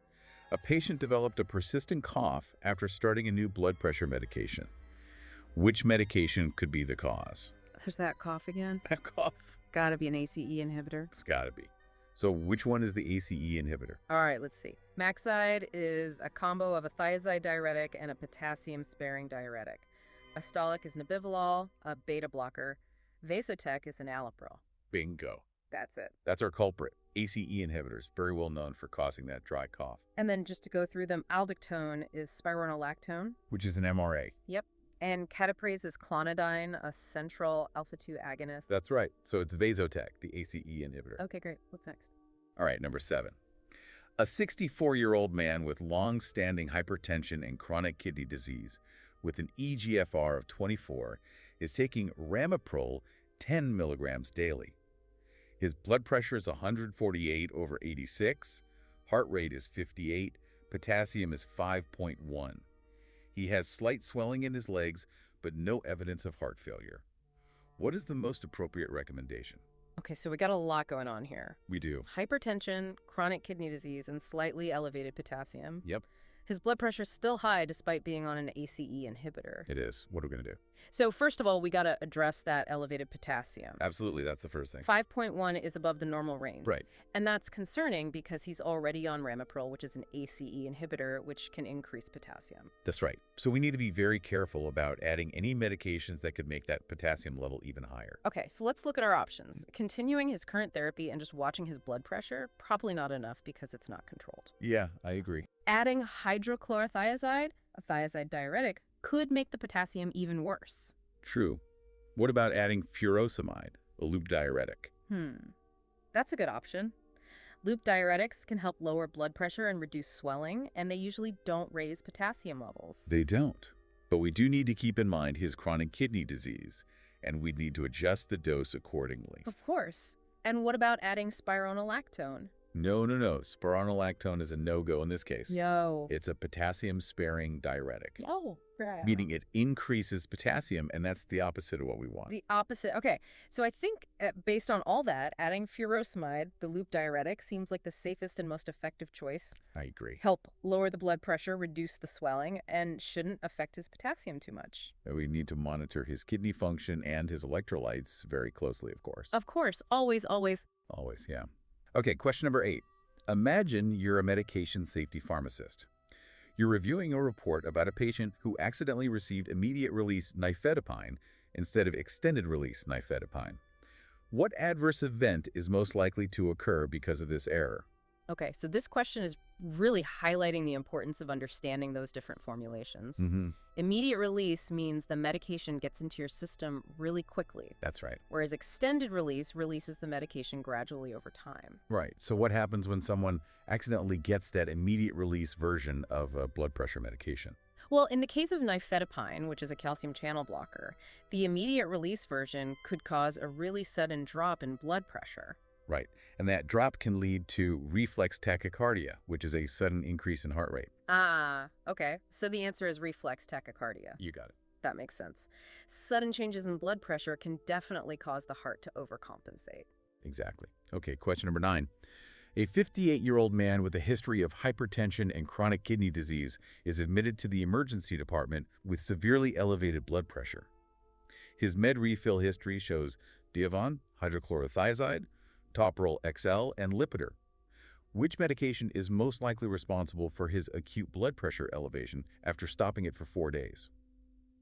A patient developed a persistent cough after starting a new blood pressure medication. Which medication could be the cause? There's that cough again. That cough. Gotta be an ACE inhibitor. It's gotta be. So which one is the ACE inhibitor? All right, let's see. Maxide is a combo of a thiazide diuretic and a potassium-sparing diuretic. Astolic is nebivolol, a beta blocker. Vasotec is an allopril. Bingo. That's it. That's our culprit. ACE inhibitors, very well known for causing that dry cough. And then just to go through them, aldactone is spironolactone. Which is an MRA. Yep. And cataprase is clonidine, a central alpha-2 agonist. That's right. So it's Vasotec, the ACE inhibitor. Okay, great. What's next? All right, number 7. A 64-year-old man with long-standing hypertension and chronic kidney disease with an eGFR of 24 is taking ramipril 10 milligrams daily. His blood pressure is 148/86, heart rate is 58, potassium is 5.1. He has slight swelling in his legs, but no evidence of heart failure. What is the most appropriate recommendation? Okay, so we got a lot going on here. We do. Hypertension, chronic kidney disease, and slightly elevated potassium. Yep, His blood pressure is still high despite being on an ACE inhibitor. it is. What are we going to do? So first of all, we got to address that elevated potassium. Absolutely, that's the first thing. 5.1 is above the normal range. Right. And that's concerning because he's already on ramipril, which is an ACE inhibitor, which can increase potassium. That's right. So we need to be very careful about adding any medications that could make that potassium level even higher. Okay, so let's look at our options. Continuing his current therapy and just watching his blood pressure, probably not enough because it's not controlled. Yeah, I agree. Adding hydrochlorothiazide, a thiazide diuretic, could make the potassium even worse. True. What about adding furosemide, a loop diuretic? That's a good option. Loop diuretics can help lower blood pressure and reduce swelling, and they usually don't raise potassium levels. They don't. But we do need to keep in mind his chronic kidney disease, and we'd need to adjust the dose accordingly. Of course. And what about adding spironolactone? No. Spironolactone is a no-go in this case. Yo. It's a potassium-sparing diuretic, Right. meaning it increases potassium, and that's the opposite of what we want. The opposite. Okay, so I think based on all that, adding furosemide, the loop diuretic, seems like the safest and most effective choice. I agree. Help lower the blood pressure, reduce the swelling, and shouldn't affect his potassium too much. We need to monitor his kidney function and his electrolytes very closely, of course. Of course, always. Always, yeah. Okay, question number 8. Imagine you're a medication safety pharmacist. You're reviewing a report about a patient who accidentally received immediate-release nifedipine instead of extended-release nifedipine. What adverse event is most likely to occur because of this error? Okay, so this question is really highlighting the importance of understanding those different formulations. Immediate release means the medication gets into your system really quickly, That's right. whereas extended release releases the medication gradually over time. Right. So what happens when someone accidentally gets that immediate-release version of a blood pressure medication? Well, in the case of nifedipine, which is a calcium channel blocker, the immediate release version could cause a really sudden drop in blood pressure. Right. And that drop can lead to reflex tachycardia, which is a sudden increase in heart rate. Ah, okay. So the answer is reflex tachycardia. You got it. That makes sense. Sudden changes in blood pressure can definitely cause the heart to overcompensate. Exactly. Okay, question number 9. A 58-year-old man with a history of hypertension and chronic kidney disease is admitted to the emergency department with severely elevated blood pressure. His med refill history shows Diavon, hydrochlorothiazide, Toprol XL, and Lipitor. Which medication is most likely responsible for his acute blood pressure elevation after stopping it for 4 days?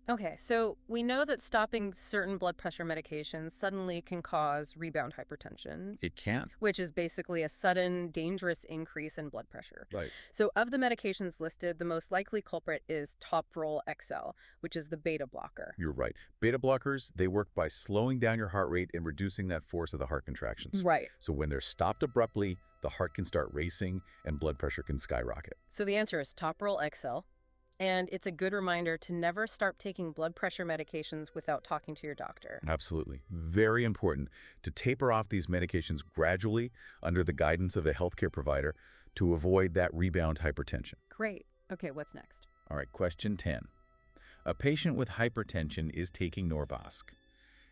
Okay, so we know that stopping certain blood pressure medications suddenly can cause rebound hypertension, It can. which is basically a sudden, dangerous increase in blood pressure. Right. So of the medications listed, the most likely culprit is Toprol XL, which is the beta blocker. You're right. Beta blockers, they work by slowing down your heart rate and reducing that force of the heart contractions. Right. So when they're stopped abruptly, the heart can start racing and blood pressure can skyrocket. So the answer is Toprol XL. And it's a good reminder to never start taking blood pressure medications without talking to your doctor. Absolutely. Very important to taper off these medications gradually under the guidance of a healthcare provider to avoid that rebound hypertension. Great. Okay, what's next? All right, question 10. A patient with hypertension is taking Norvasc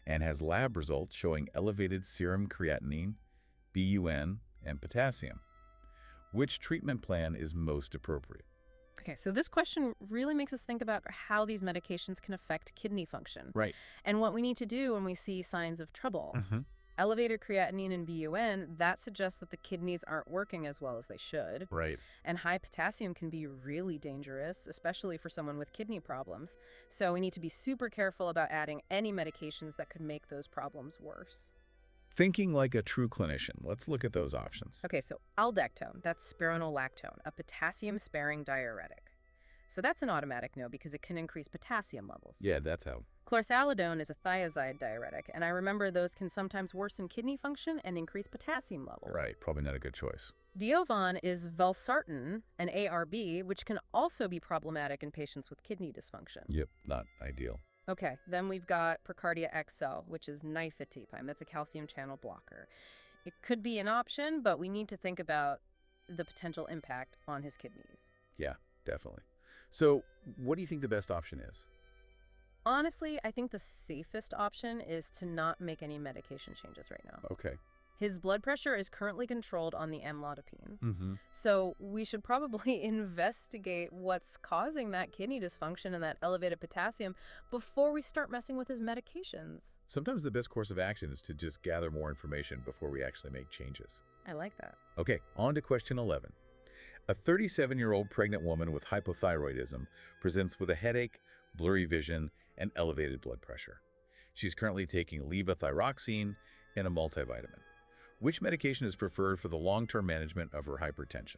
and has lab results showing elevated serum creatinine, BUN, and potassium. Which treatment plan is most appropriate? Okay, so this question really makes us think about how these medications can affect kidney function. Right. And what we need to do when we see signs of trouble. Elevated creatinine and BUN, that suggests that the kidneys aren't working as well as they should. Right. And high potassium can be really dangerous, especially for someone with kidney problems. So we need to be super careful about adding any medications that could make those problems worse. Thinking like a true clinician, let's look at those options. Okay, so aldactone, that's spironolactone, a potassium-sparing diuretic. So that's an automatic no because it can increase potassium levels. Yeah, that's how. Chlorthalidone is a thiazide diuretic, and I remember those can sometimes worsen kidney function and increase potassium levels. Right, probably not a good choice. Diovan is valsartan, an ARB, which can also be problematic in patients with kidney dysfunction. Yep, not ideal. Okay, then we've got Precardia XL, which is nifedipine. That's a calcium channel blocker. It could be an option, but we need to think about the potential impact on his kidneys. Yeah, definitely. So what do you think the best option is? Honestly, I think the safest option is to not make any medication changes right now. Okay. His blood pressure is currently controlled on the amlodipine. Mm-hmm. So we should probably investigate what's causing that kidney dysfunction and that elevated potassium before we start messing with his medications. Sometimes the best course of action is to just gather more information before we actually make changes. I like that. Okay, on to question 11. A 37-year-old pregnant woman with hypothyroidism presents with a headache, blurry vision, and elevated blood pressure. She's currently taking levothyroxine and a multivitamin. Which medication is preferred for the long-term management of her hypertension?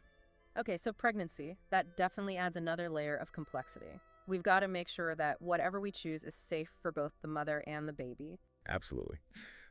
Okay, so pregnancy, that definitely adds another layer of complexity. We've got to make sure that whatever we choose is safe for both the mother and the baby. Absolutely.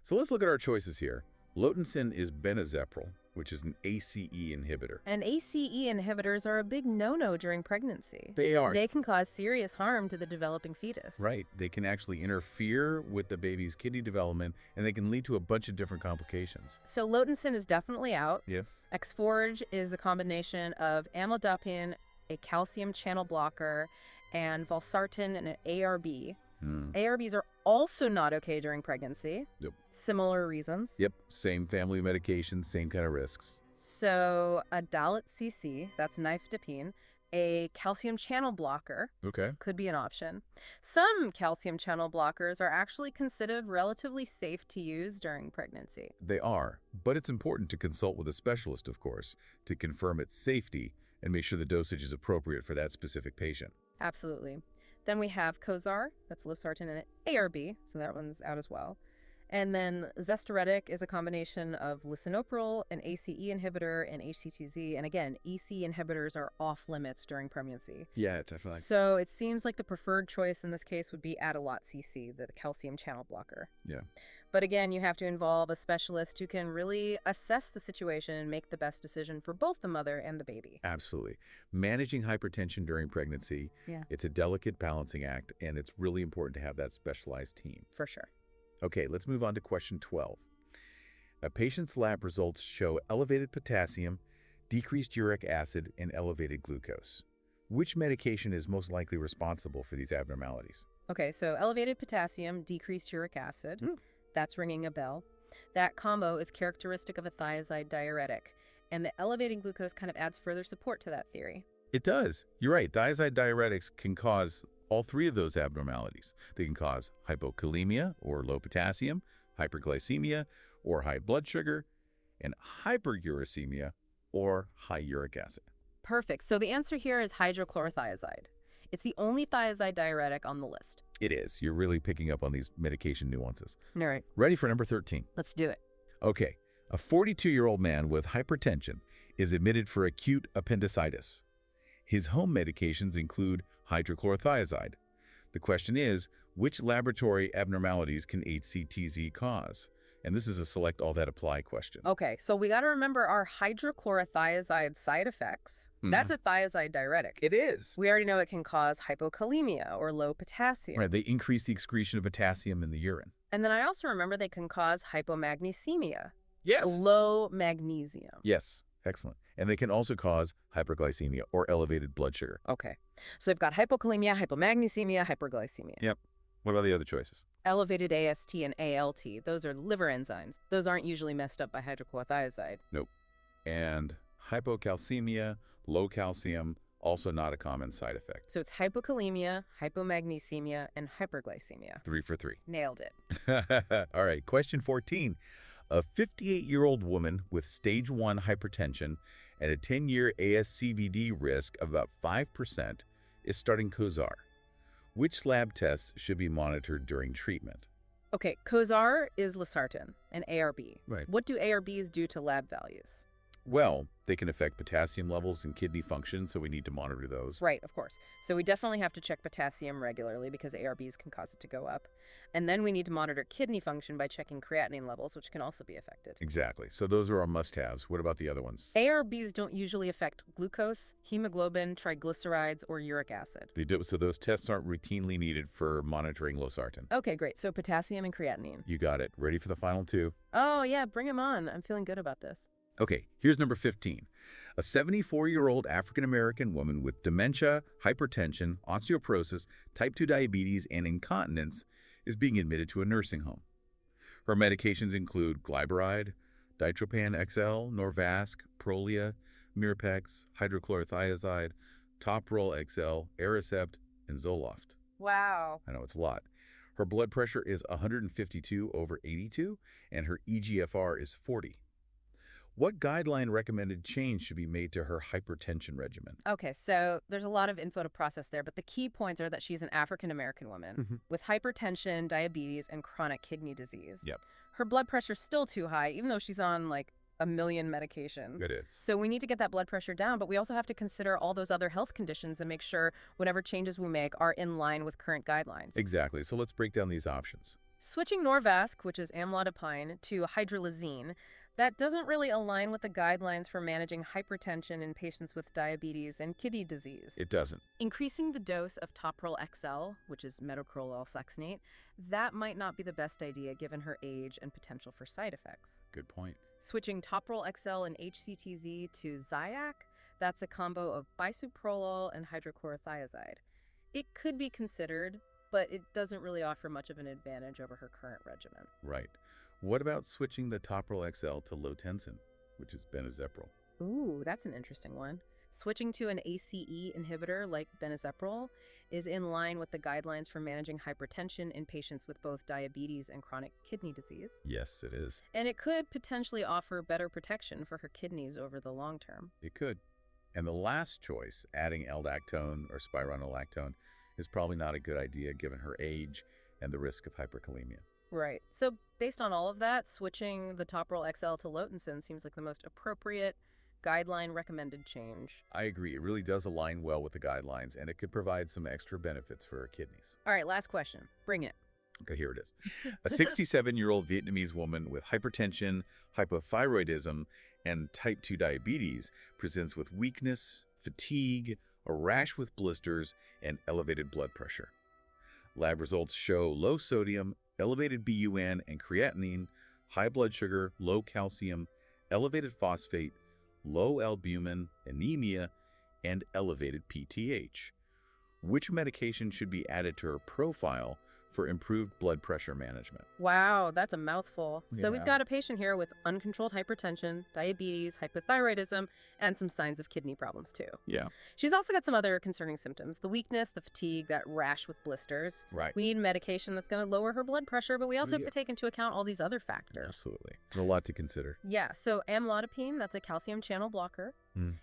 So let's look at our choices here. Lotensin is benazepril, which is an ACE inhibitor. And ACE inhibitors are a big no-no during pregnancy. They are. They can cause serious harm to the developing fetus. Right. They can actually interfere with the baby's kidney development, and they can lead to a bunch of different complications. So Lotensin is definitely out. Yeah. Exforge is a combination of amlodipine, a calcium channel blocker, and valsartan and an ARB. ARBs are also not okay during pregnancy. Yep. Similar reasons. Yep. Same family medication, same kind of risks. So Adalit CC, that's nifedipine, a calcium channel blocker, Okay. could be an option. Some calcium channel blockers are actually considered relatively safe to use during pregnancy. They are, but it's important to consult with a specialist, of course, to confirm its safety and make sure the dosage is appropriate for that specific patient. Absolutely. Then we have Cozar, that's losartan and ARB, so that one's out as well. And then Zesteretic is a combination of lisinopril, an ACE inhibitor, and HCTZ. And again, EC inhibitors are off limits during pregnancy. Yeah, definitely. So it seems like the preferred choice in this case would be Adalat CC, the calcium channel blocker. Yeah. But again, you have to involve a specialist who can really assess the situation and make the best decision for both the mother and the baby. Absolutely. Managing hypertension during pregnancy, it's a delicate balancing act, and it's really important to have that specialized team. For sure. Okay, let's move on to question 12. A patient's lab results show elevated potassium, decreased uric acid, and elevated glucose. Which medication is most likely responsible for these abnormalities? Okay, so elevated potassium, decreased uric acid. That's ringing a bell. That combo is characteristic of a thiazide diuretic, and the elevated glucose kind of adds further support to that theory. It does. You're right. Thiazide diuretics can cause all three of those abnormalities. They can cause hypokalemia, or low potassium, hyperglycemia, or high blood sugar, and hyperuricemia, or high uric acid. Perfect. So the answer here is hydrochlorothiazide. It's the only thiazide diuretic on the list. It is. You're really picking up on these medication nuances. All right. Ready for number 13? Let's do it. Okay. A 42-year-old man with hypertension is admitted for acute appendicitis. His home medications include hydrochlorothiazide. The question is, which laboratory abnormalities can HCTZ cause? And this is a select all that apply question. Okay, so we got to remember our hydrochlorothiazide side effects. That's a thiazide diuretic. It is. We already know it can cause hypokalemia or low potassium. Right, they increase the excretion of potassium in the urine. And then I also remember they can cause hypomagnesemia. Yes. Low magnesium. Yes, excellent. And they can also cause hyperglycemia or elevated blood sugar. Okay, so they've got hypokalemia, hypomagnesemia, hyperglycemia. Yep. What about the other choices? Elevated AST and ALT. Those are liver enzymes. Those aren't usually messed up by hydrochlorothiazide. Nope. And hypocalcemia, low calcium, also not a common side effect. So it's hypokalemia, hypomagnesemia, and hyperglycemia. 3 for 3. Nailed it. All right, question 14. A 58-year-old woman with stage 1 hypertension and a 10-year ASCVD risk of about 5% is starting Cozar. Which lab tests should be monitored during treatment? Okay, Cozar is losartan, an ARB. Right. What do ARBs do to lab values? Well, they can affect potassium levels and kidney function, so we need to monitor those. Right, of course. So we definitely have to check potassium regularly because ARBs can cause it to go up. And then we need to monitor kidney function by checking creatinine levels, which can also be affected. Exactly. So those are our must-haves. What about the other ones? ARBs don't usually affect glucose, hemoglobin, triglycerides, or uric acid. They do, so those tests aren't routinely needed for monitoring losartan. Okay, great. So potassium and creatinine. You got it. Ready for the final two? Oh, yeah, bring them on. I'm feeling good about this. Okay, here's number 15. A 74-year-old African-American woman with dementia, hypertension, osteoporosis, type 2 diabetes, and incontinence is being admitted to a nursing home. Her medications include glyburide, ditropan XL, Norvasc, Prolia, Mirapex, hydrochlorothiazide, Toprol XL, Aricept, and Zoloft. Wow. I know it's a lot. Her blood pressure is 152/82, and her eGFR is 40. What guideline-recommended change should be made to her hypertension regimen? Okay, so there's a lot of info to process there, but the key points are that she's an African-American woman with hypertension, diabetes, and chronic kidney disease. Yep. Her blood pressure's still too high, even though she's on like a million medications. It is. So we need to get that blood pressure down, but we also have to consider all those other health conditions and make sure whatever changes we make are in line with current guidelines. Exactly. So let's break down these options. Switching Norvasc, which is amlodipine, to hydralazine, that doesn't really align with the guidelines for managing hypertension in patients with diabetes and kidney disease. It doesn't. Increasing the dose of Toprol XL, which is metoprolol succinate, that might not be the best idea given her age and potential for side effects. Good point. Switching Toprol XL and HCTZ to Xiac, that's a combo of bisoprolol and hydrochlorothiazide. It could be considered, but it doesn't really offer much of an advantage over her current regimen. Right. What about switching the Toprol XL to Lotensin, which is benazepril? Ooh, that's an interesting one. Switching to an ACE inhibitor like benazepril is in line with the guidelines for managing hypertension in patients with both diabetes and chronic kidney disease. Yes, it is. And it could potentially offer better protection for her kidneys over the long term. It could. And the last choice, adding Aldactone or spironolactone, is probably not a good idea given her age and the risk of hyperkalemia. Right. So based on all of that, switching the Toprol XL to Lotensin seems like the most appropriate guideline-recommended change. I agree. It really does align well with the guidelines, and it could provide some extra benefits for her kidneys. All right, last question. Bring it. Okay, here it is. A 67-year-old Vietnamese woman with hypertension, hypothyroidism, and type 2 diabetes presents with weakness, fatigue, a rash with blisters, and elevated blood pressure. Lab results show low sodium, elevated BUN and creatinine, high blood sugar, low calcium, elevated phosphate, low albumin, anemia, and elevated PTH. Which medication should be added to her profile for improved blood pressure management? Wow, that's a mouthful. So we've Yeah. got a patient here with uncontrolled hypertension, diabetes, hypothyroidism, and some signs of kidney problems too. Yeah. She's also got some other concerning symptoms. The weakness, the fatigue, that rash with blisters. Right. We need medication that's going to lower her blood pressure, but we also have Yeah. to take into account all these other factors. Absolutely. There's a lot to consider. Yeah, so amlodipine, that's a calcium channel blocker.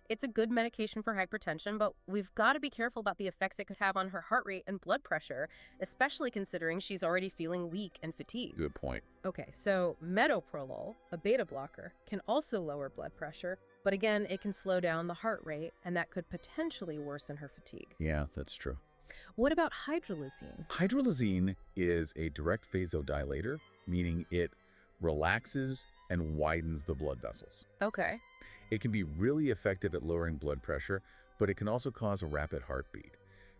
It's a good medication for hypertension, but we've got to be careful about the effects it could have on her heart rate and blood pressure, especially considering she's already feeling weak and fatigued. Good point. Okay, so metoprolol, a beta blocker, can also lower blood pressure, but again, it can slow down the heart rate, and that could potentially worsen her fatigue. Yeah, that's true. What about hydralazine? Hydralazine is a direct vasodilator, meaning it relaxes and widens the blood vessels. Okay. It can be really effective at lowering blood pressure, but it can also cause a rapid heartbeat,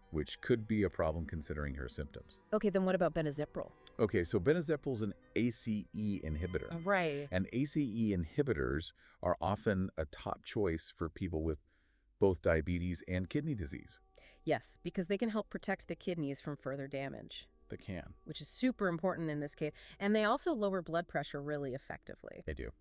which could be a problem considering her symptoms. Okay, then what about benazepril? Okay, so benazepril is an ACE inhibitor. Right. And ACE inhibitors are often a top choice for people with both diabetes and kidney disease. Yes, because they can help protect the kidneys from further damage, They can. which is super important in this case. And they also lower blood pressure really effectively. They do.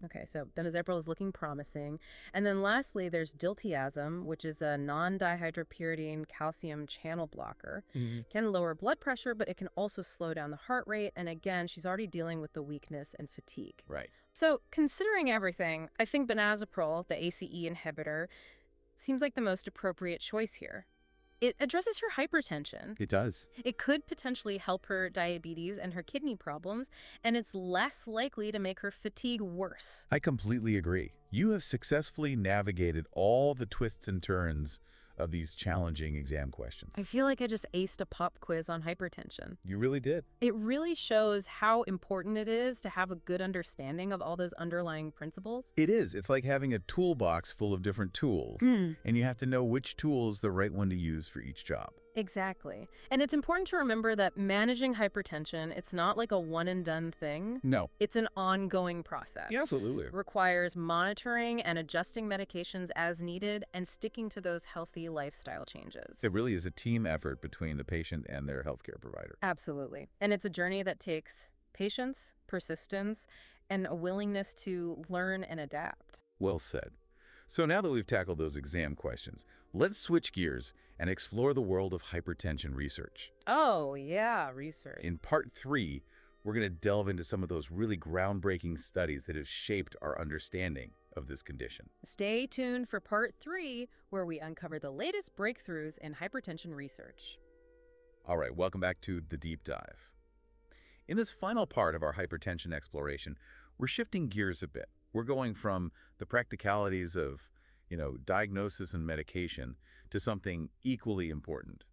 Okay, so benazepril is looking promising. And then lastly, there's diltiazem, which is a non-dihydropyridine calcium channel blocker. Can lower blood pressure, but it can also slow down the heart rate. And again, she's already dealing with the weakness and fatigue. Right. So considering everything, I think benazepril, the ACE inhibitor, seems like the most appropriate choice here. It addresses her hypertension. It does. It could potentially help her diabetes and her kidney problems, and it's less likely to make her fatigue worse. I completely agree. You have successfully navigated all the twists and turns of these challenging exam questions. I feel like I just aced a pop quiz on hypertension. You really did. It really shows how important it is to have a good understanding of all those underlying principles. It is. It's like having a toolbox full of different tools, and you have to know which tool is the right one to use for each job. Exactly. And it's important to remember that managing hypertension, it's not like a one-and-done thing. No. It's an ongoing process. Yeah, absolutely. It requires monitoring and adjusting medications as needed and sticking to those healthy lifestyle changes. It really is a team effort between the patient and their healthcare provider. Absolutely. And it's a journey that takes patience, persistence, and a willingness to learn and adapt. Well said. So now that we've tackled those exam questions, let's switch gears and explore the world of hypertension research. Oh, yeah, research. In part 3, we're going to delve into some of those really groundbreaking studies that have shaped our understanding of this condition. Stay tuned for part 3, where we uncover the latest breakthroughs in hypertension research. All right, welcome back to The Deep Dive. In this final part of our hypertension exploration, we're shifting gears a bit. We're going from the practicalities of, diagnosis and medication to something equally important,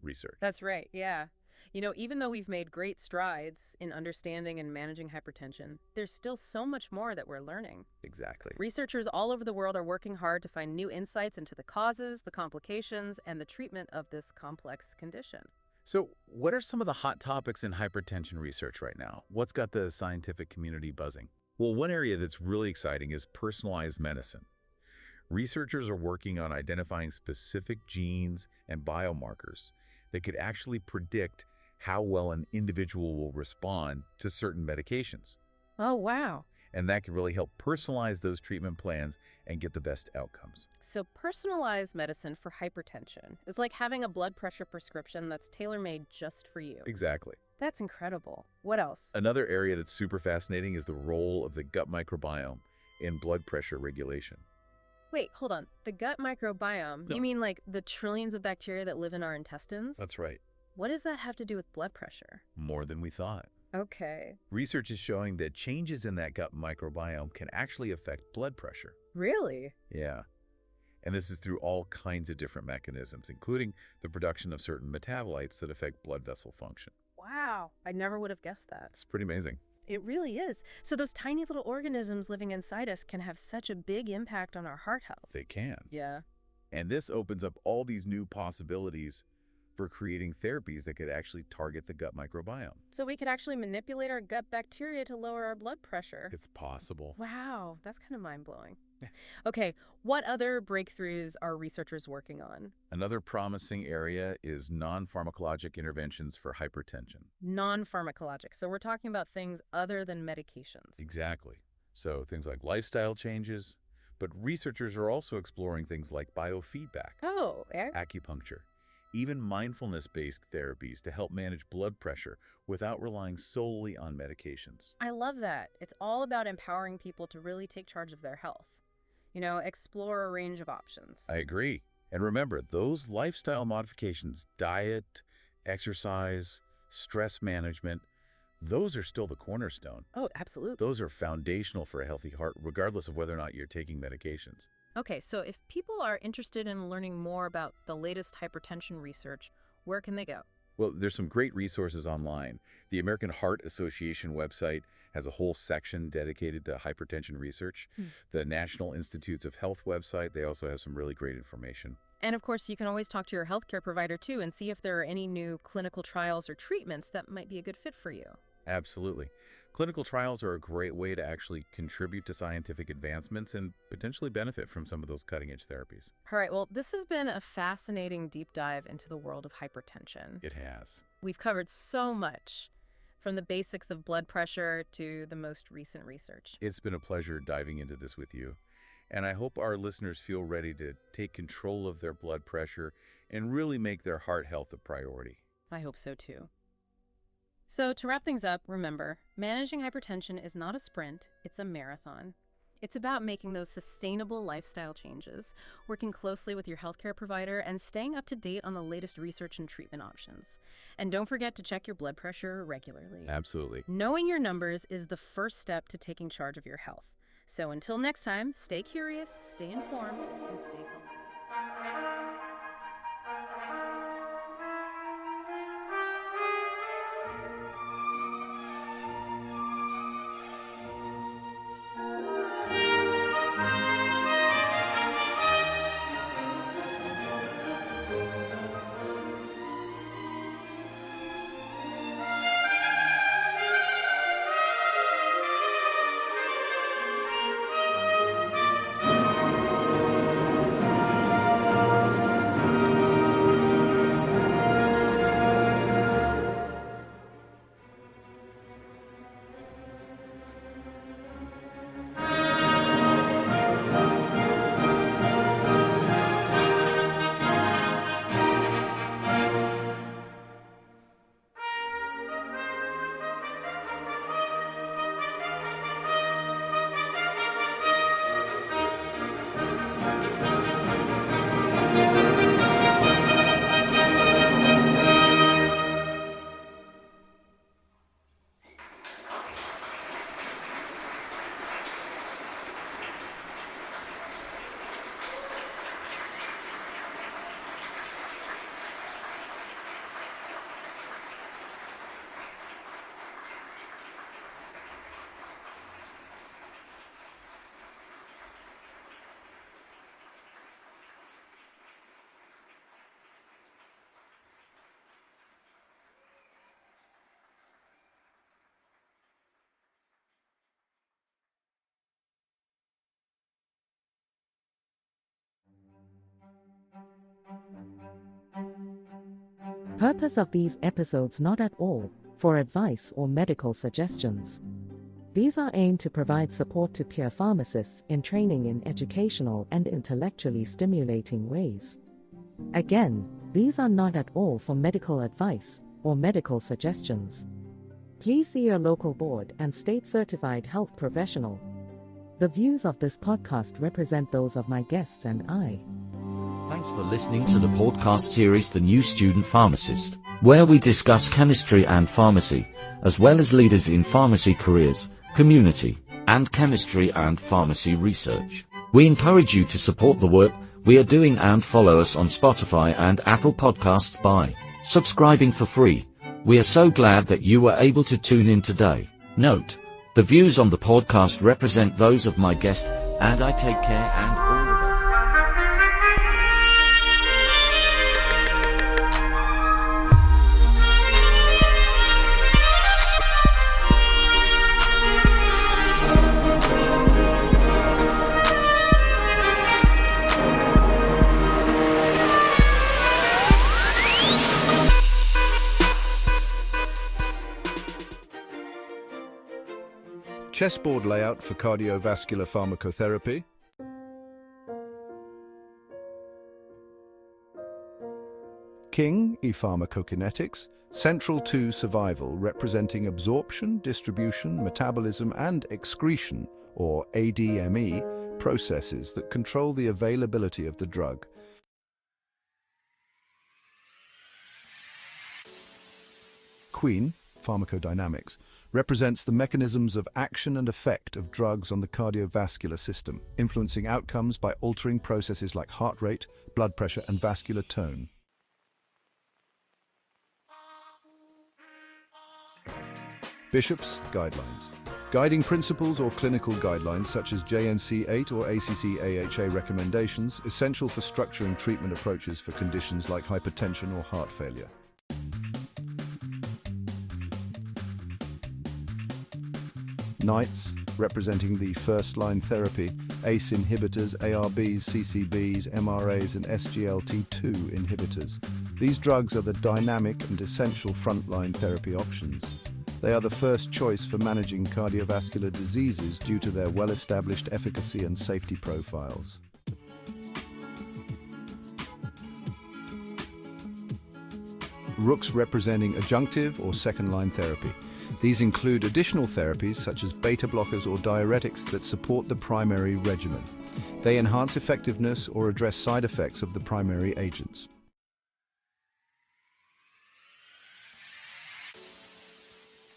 research. That's right, yeah. Even though we've made great strides in understanding and managing hypertension, there's still so much more that we're learning. Exactly. Researchers all over the world are working hard to find new insights into the causes, the complications, and the treatment of this complex condition. So what are some of the hot topics in hypertension research right now? What's got the scientific community buzzing? Well, one area that's really exciting is personalized medicine. Researchers are working on identifying specific genes and biomarkers that could actually predict how well an individual will respond to certain medications. Oh, wow. And that can really help personalize those treatment plans and get the best outcomes. So personalized medicine for hypertension is like having a blood pressure prescription that's tailor-made just for you. Exactly. That's incredible. What else? Another area that's super fascinating is the role of the gut microbiome in blood pressure regulation. Wait, hold on. The gut microbiome? No. You mean like the trillions of bacteria that live in our intestines? That's right. What does that have to do with blood pressure? More than we thought. Okay. Research is showing that changes in that gut microbiome can actually affect blood pressure. Really? Yeah. And this is through all kinds of different mechanisms, including the production of certain metabolites that affect blood vessel function. Wow. I never would have guessed that. It's pretty amazing. It really is. So those tiny little organisms living inside us can have such a big impact on our heart health. They can. Yeah. And this opens up all these new possibilities for creating therapies that could actually target the gut microbiome. So we could actually manipulate our gut bacteria to lower our blood pressure. It's possible. Wow, that's kind of mind-blowing. Okay, what other breakthroughs are researchers working on? Another promising area is non-pharmacologic interventions for hypertension. Non-pharmacologic. So we're talking about things other than medications. Exactly. So things like lifestyle changes, but researchers are also exploring things like biofeedback, Oh, acupuncture, even mindfulness-based therapies to help manage blood pressure without relying solely on medications. I love that. It's all about empowering people to really take charge of their health. Explore a range of options. I agree. And remember, those lifestyle modifications, diet, exercise, stress management, those are still the cornerstone. Oh, absolutely. Those are foundational for a healthy heart, regardless of whether or not you're taking medications. Okay, so if people are interested in learning more about the latest hypertension research, where can they go? Well, there's some great resources online. The American Heart Association website has a whole section dedicated to hypertension research. The National Institutes of Health website, they also have some really great information. And of course, you can always talk to your healthcare provider too and see if there are any new clinical trials or treatments that might be a good fit for you. Absolutely. Clinical trials are a great way to actually contribute to scientific advancements and potentially benefit from some of those cutting-edge therapies. All right, well, this has been a fascinating deep dive into the world of hypertension. It has. We've covered so much, from the basics of blood pressure to the most recent research. It's been a pleasure diving into this with you. And I hope our listeners feel ready to take control of their blood pressure and really make their heart health a priority. I hope so too. So to wrap things up, remember, managing hypertension is not a sprint, it's a marathon. It's about making those sustainable lifestyle changes, working closely with your healthcare provider, and staying up to date on the latest research and treatment options. And don't forget to check your blood pressure regularly. Absolutely. Knowing your numbers is the first step to taking charge of your health. So until next time, stay curious, stay informed, and stay healthy. Purpose of these episodes not at all for advice or medical suggestions. These are aimed to provide support to peer pharmacists in training in educational and intellectually stimulating ways. Again, these are not at all for medical advice or medical suggestions. Please see your local board and state-certified health professional. The views of this podcast represent those of my guests and I. Thanks for listening to the podcast series The New Student Pharmacist, where we discuss chemistry and pharmacy, as well as leaders in pharmacy careers, community, and chemistry and pharmacy research. We encourage you to support the work we are doing and follow us on Spotify and Apple Podcasts by subscribing for free. We are so glad that you were able to tune in today. Note, the views on the podcast represent those of my guest, and I take care and all the best. Chessboard layout for cardiovascular pharmacotherapy. King, pharmacokinetics, central to survival, representing absorption, distribution, metabolism, and excretion, or ADME, processes that control the availability of the drug. Queen, pharmacodynamics, represents the mechanisms of action and effect of drugs on the cardiovascular system, influencing outcomes by altering processes like heart rate, blood pressure, and vascular tone. Bishop's guidelines. Guiding principles or clinical guidelines such as JNC8 or ACC-AHA recommendations, essential for structuring treatment approaches for conditions like hypertension or heart failure. Knights, representing the first-line therapy, ACE inhibitors, ARBs, CCBs, MRAs, and SGLT2 inhibitors. These drugs are the dynamic and essential frontline therapy options. They are the first choice for managing cardiovascular diseases due to their well-established efficacy and safety profiles. Rooks, representing adjunctive or second-line therapy. These include additional therapies such as beta blockers or diuretics that support the primary regimen. They enhance effectiveness or address side effects of the primary agents.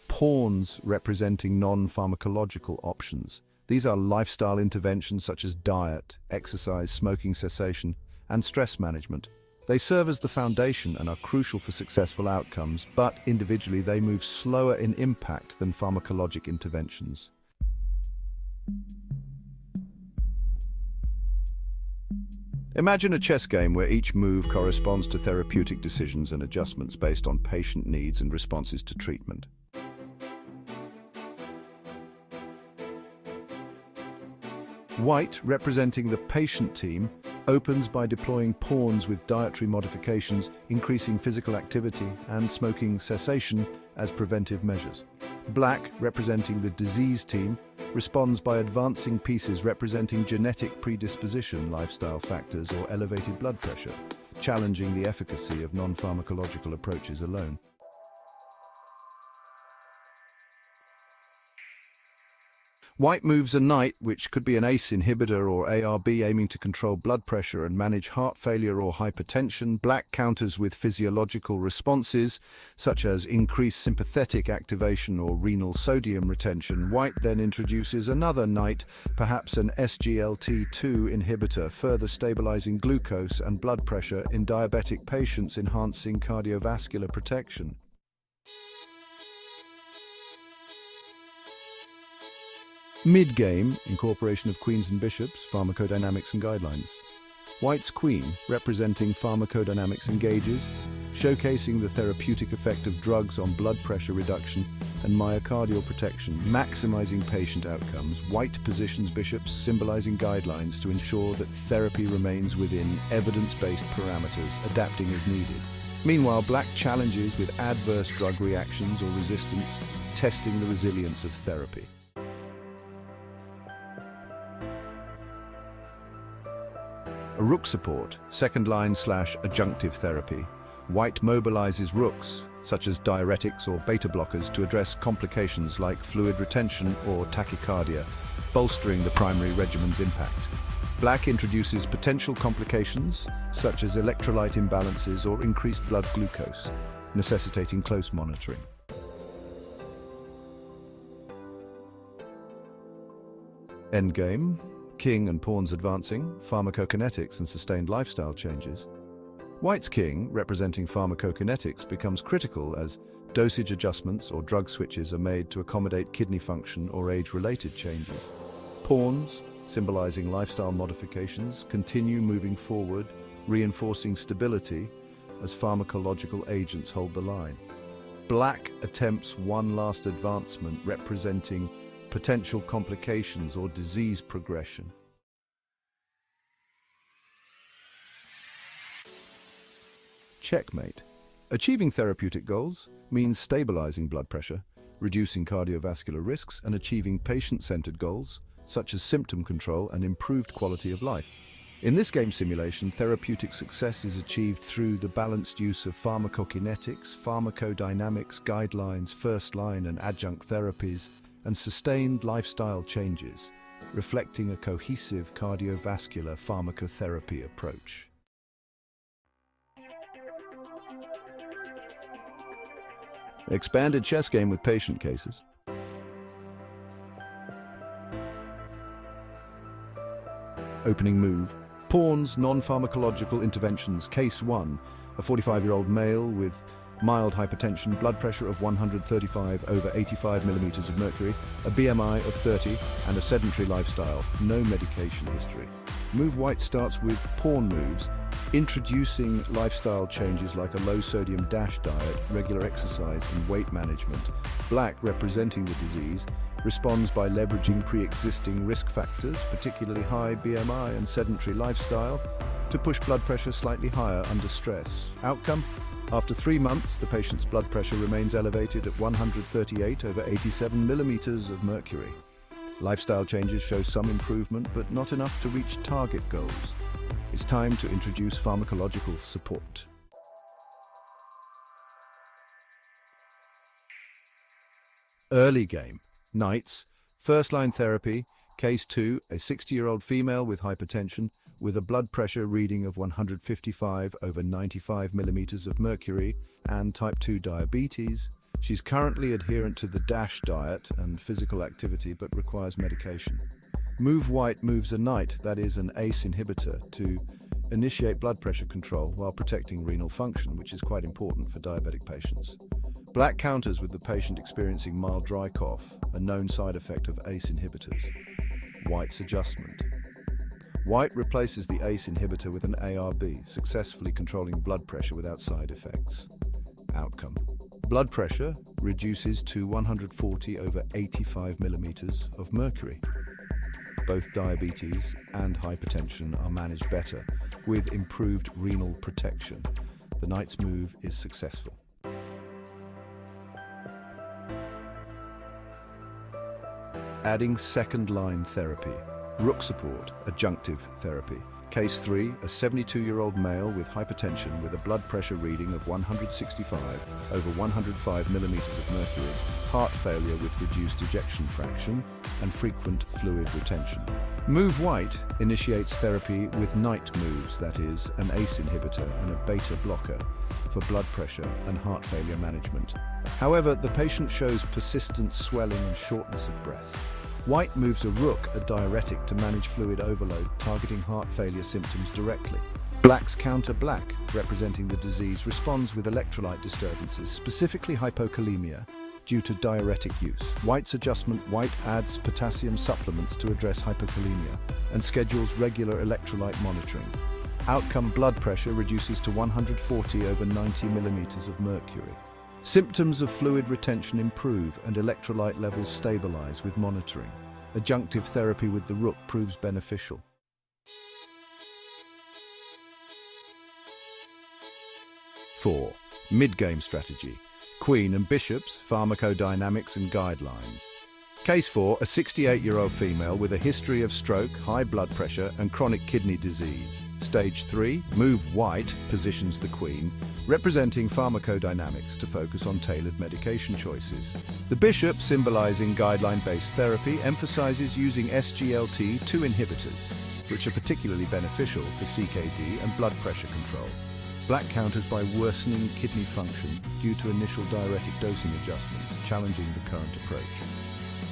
Pawns representing non-pharmacological options. These are lifestyle interventions such as diet, exercise, smoking cessation, and stress management. They serve as the foundation and are crucial for successful outcomes, but individually they move slower in impact than pharmacologic interventions. Imagine a chess game where each move corresponds to therapeutic decisions and adjustments based on patient needs and responses to treatment. White, representing the patient team, opens by deploying pawns with dietary modifications, increasing physical activity, and smoking cessation as preventive measures. Black, representing the disease team, responds by advancing pieces representing genetic predisposition, lifestyle factors, or elevated blood pressure, challenging the efficacy of non-pharmacological approaches alone. White moves a knight, which could be an ACE inhibitor or ARB aiming to control blood pressure and manage heart failure or hypertension. Black counters with physiological responses, such as increased sympathetic activation or renal sodium retention. White then introduces another knight, perhaps an SGLT2 inhibitor, further stabilizing glucose and blood pressure in diabetic patients, enhancing cardiovascular protection. Mid-game, incorporation of queens and bishops, pharmacodynamics and guidelines. White's queen, representing pharmacodynamics engages, showcasing the therapeutic effect of drugs on blood pressure reduction and myocardial protection, maximizing patient outcomes. White positions bishops, symbolizing guidelines to ensure that therapy remains within evidence-based parameters, adapting as needed. Meanwhile, black challenges with adverse drug reactions or resistance, testing the resilience of therapy. A rook support, second-line/adjunctive therapy. White mobilizes rooks, such as diuretics or beta blockers, to address complications like fluid retention or tachycardia, bolstering the primary regimen's impact. Black introduces potential complications, such as electrolyte imbalances or increased blood glucose, necessitating close monitoring. Endgame. King and pawns advancing, pharmacokinetics and sustained lifestyle changes. White's king, representing pharmacokinetics, becomes critical as dosage adjustments or drug switches are made to accommodate kidney function or age-related changes. Pawns, symbolizing lifestyle modifications, continue moving forward, reinforcing stability as pharmacological agents hold the line. Black attempts one last advancement, representing potential complications or disease progression. Checkmate. Achieving therapeutic goals means stabilizing blood pressure, reducing cardiovascular risks, and achieving patient-centered goals, such as symptom control and improved quality of life. In this game simulation, therapeutic success is achieved through the balanced use of pharmacokinetics, pharmacodynamics, guidelines, first-line and adjunct therapies, and sustained lifestyle changes, reflecting a cohesive cardiovascular pharmacotherapy approach. Expanded chess game with patient cases. Opening move. Pawns, non-pharmacological interventions. Case 1. A 45-year-old male with mild hypertension, blood pressure of 135/85 millimeters of mercury, a BMI of 30, and a sedentary lifestyle. No medication history. Move White starts with pawn moves, introducing lifestyle changes like a low-sodium DASH diet, regular exercise, and weight management. Black, representing the disease, responds by leveraging pre-existing risk factors, particularly high BMI and sedentary lifestyle, to push blood pressure slightly higher under stress. Outcome? After 3 months, the patient's blood pressure remains elevated at 138/87 millimeters of mercury. Lifestyle changes show some improvement, but not enough to reach target goals. It's time to introduce pharmacological support. Early game. Knights. First-line therapy. Case 2, a 60-year-old female with hypertension with a blood pressure reading of 155/95 millimeters of mercury and type 2 diabetes. She's currently adherent to the DASH diet and physical activity but requires medication. Move White moves a knight, that is an ACE inhibitor, to initiate blood pressure control while protecting renal function, which is quite important for diabetic patients. Black counters with the patient experiencing mild dry cough, a known side effect of ACE inhibitors. White's adjustment. White replaces the ACE inhibitor with an ARB, successfully controlling blood pressure without side effects. Outcome. Blood pressure reduces to 140/85 millimeters of mercury. Both diabetes and hypertension are managed better with improved renal protection. The Knight's move is successful. Adding second-line therapy. Rook support, adjunctive therapy. Case 3, a 72-year-old male with hypertension with a blood pressure reading of 165/105 millimeters of mercury, heart failure with reduced ejection fraction, and frequent fluid retention. Move White initiates therapy with Knight moves, that is, an ACE inhibitor and a beta blocker, for blood pressure and heart failure management. However, the patient shows persistent swelling and shortness of breath. White moves a Rook, a diuretic, to manage fluid overload, targeting heart failure symptoms directly. Black's counter Black, representing the disease, responds with electrolyte disturbances, specifically hypokalemia, due to diuretic use. White's adjustment. White adds potassium supplements to address hypokalemia and schedules regular electrolyte monitoring. Outcome. Blood pressure reduces to 140/90 millimeters of mercury. Symptoms of fluid retention improve and electrolyte levels stabilize with monitoring. Adjunctive therapy with the Rook proves beneficial. 4. Mid-game strategy. Queen and Bishops, pharmacodynamics and guidelines. Case 4, a 68-year-old female with a history of stroke, high blood pressure and chronic kidney disease. Stage 3, Move White positions the Queen, representing pharmacodynamics to focus on tailored medication choices. The Bishop, symbolizing guideline-based therapy, emphasizes using SGLT2 inhibitors, which are particularly beneficial for CKD and blood pressure control. Black counters by worsening kidney function due to initial diuretic dosing adjustments, challenging the current approach.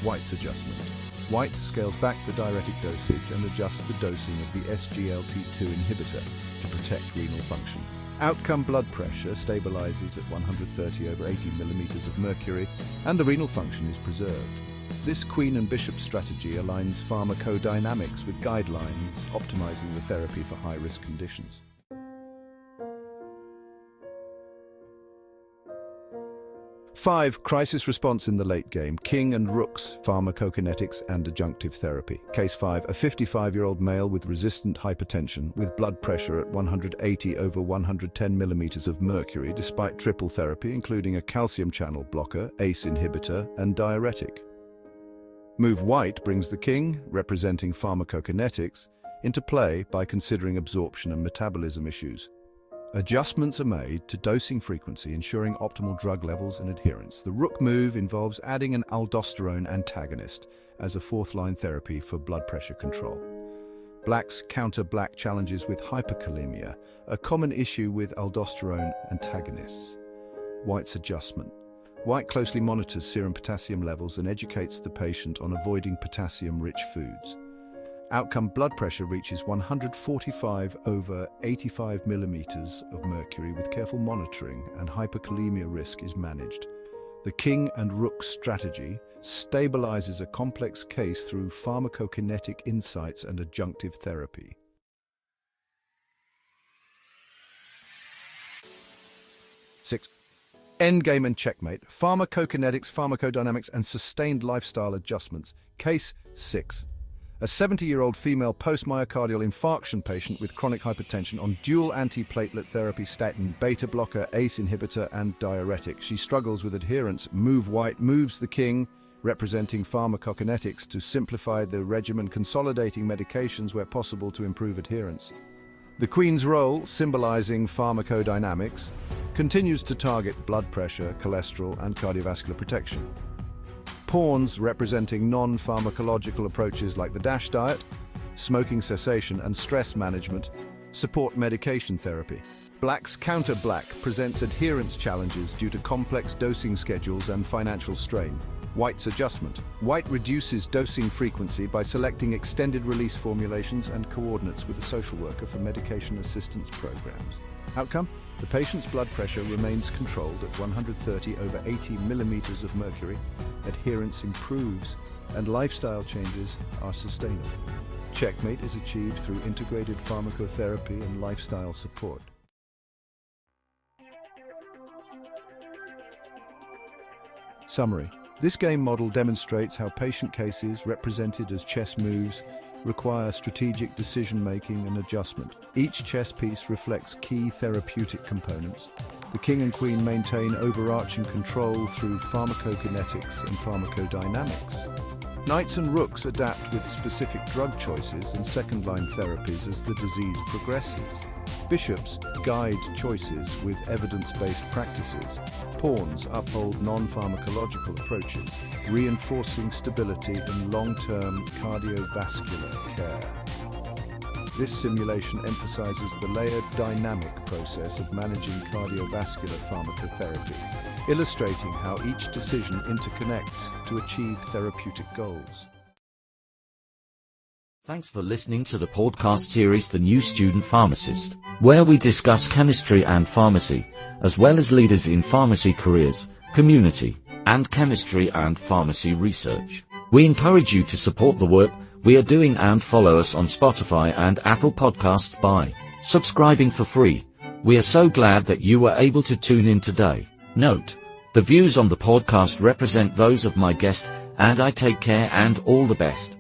White's adjustment. White scales back the diuretic dosage and adjusts the dosing of the SGLT2 inhibitor to protect renal function. Outcome. Blood pressure stabilizes at 130/80 millimeters of mercury and the renal function is preserved. This Queen and Bishop strategy aligns pharmacodynamics with guidelines, optimizing the therapy for high-risk conditions. 5. Crisis response in the late game. King and Rooks, pharmacokinetics and adjunctive therapy. Case 5, a 55-year-old male with resistant hypertension with blood pressure at 180/110 millimeters of mercury despite triple therapy, including a calcium channel blocker, ACE inhibitor, and diuretic. Move White brings the King, representing pharmacokinetics, into play by considering absorption and metabolism issues. Adjustments are made to dosing frequency, ensuring optimal drug levels and adherence. The Rook move involves adding an aldosterone antagonist as a fourth-line therapy for blood pressure control. Black's counter Black challenges with hyperkalemia, a common issue with aldosterone antagonists. White's adjustment. White closely monitors serum potassium levels and educates the patient on avoiding potassium-rich foods. Outcome. Blood pressure reaches 145/85 millimeters of mercury with careful monitoring and hyperkalemia risk is managed. The King and Rook strategy stabilizes a complex case through pharmacokinetic insights and adjunctive therapy. 6. Endgame and checkmate. Pharmacokinetics, pharmacodynamics, and sustained lifestyle adjustments. Case 6. A 70-year-old female post-myocardial infarction patient with chronic hypertension on dual antiplatelet therapy, statin, beta blocker, ACE inhibitor, and diuretic. She struggles with adherence. Move White moves the King, representing pharmacokinetics, to simplify the regimen, consolidating medications where possible to improve adherence. The Queen's role, symbolizing pharmacodynamics, continues to target blood pressure, cholesterol, and cardiovascular protection. Pawns, representing non-pharmacological approaches like the DASH diet, smoking cessation and stress management, support medication therapy. Blacks counter black presents adherence challenges due to complex dosing schedules and financial strain. White's adjustment. White reduces dosing frequency by selecting extended-release formulations and coordinates with a social worker for medication assistance programs. Outcome? The patient's blood pressure remains controlled at 130 over 80 millimeters of mercury, adherence improves, and lifestyle changes are sustainable. Checkmate is achieved through integrated pharmacotherapy and lifestyle support. Summary. This game model demonstrates how patient cases, represented as chess moves, require strategic decision-making and adjustment. Each chess piece reflects key therapeutic components. The king and queen maintain overarching control through pharmacokinetics and pharmacodynamics. Knights and rooks adapt with specific drug choices and second-line therapies as the disease progresses. Bishops guide choices with evidence-based practices. Pawns uphold non-pharmacological approaches, reinforcing stability in long-term cardiovascular care. This simulation emphasizes the layered dynamic process of managing cardiovascular pharmacotherapy, illustrating how each decision interconnects to achieve therapeutic goals. Thanks for listening to the podcast series The New Student Pharmacist, where we discuss chemistry and pharmacy, as well as leaders in pharmacy careers, community, and chemistry and pharmacy research. We encourage you to support the work we are doing and follow us on Spotify and Apple Podcasts by subscribing for free. We are so glad that you were able to tune in today. Note: the views on the podcast represent those of my guest, and I take care and all the best.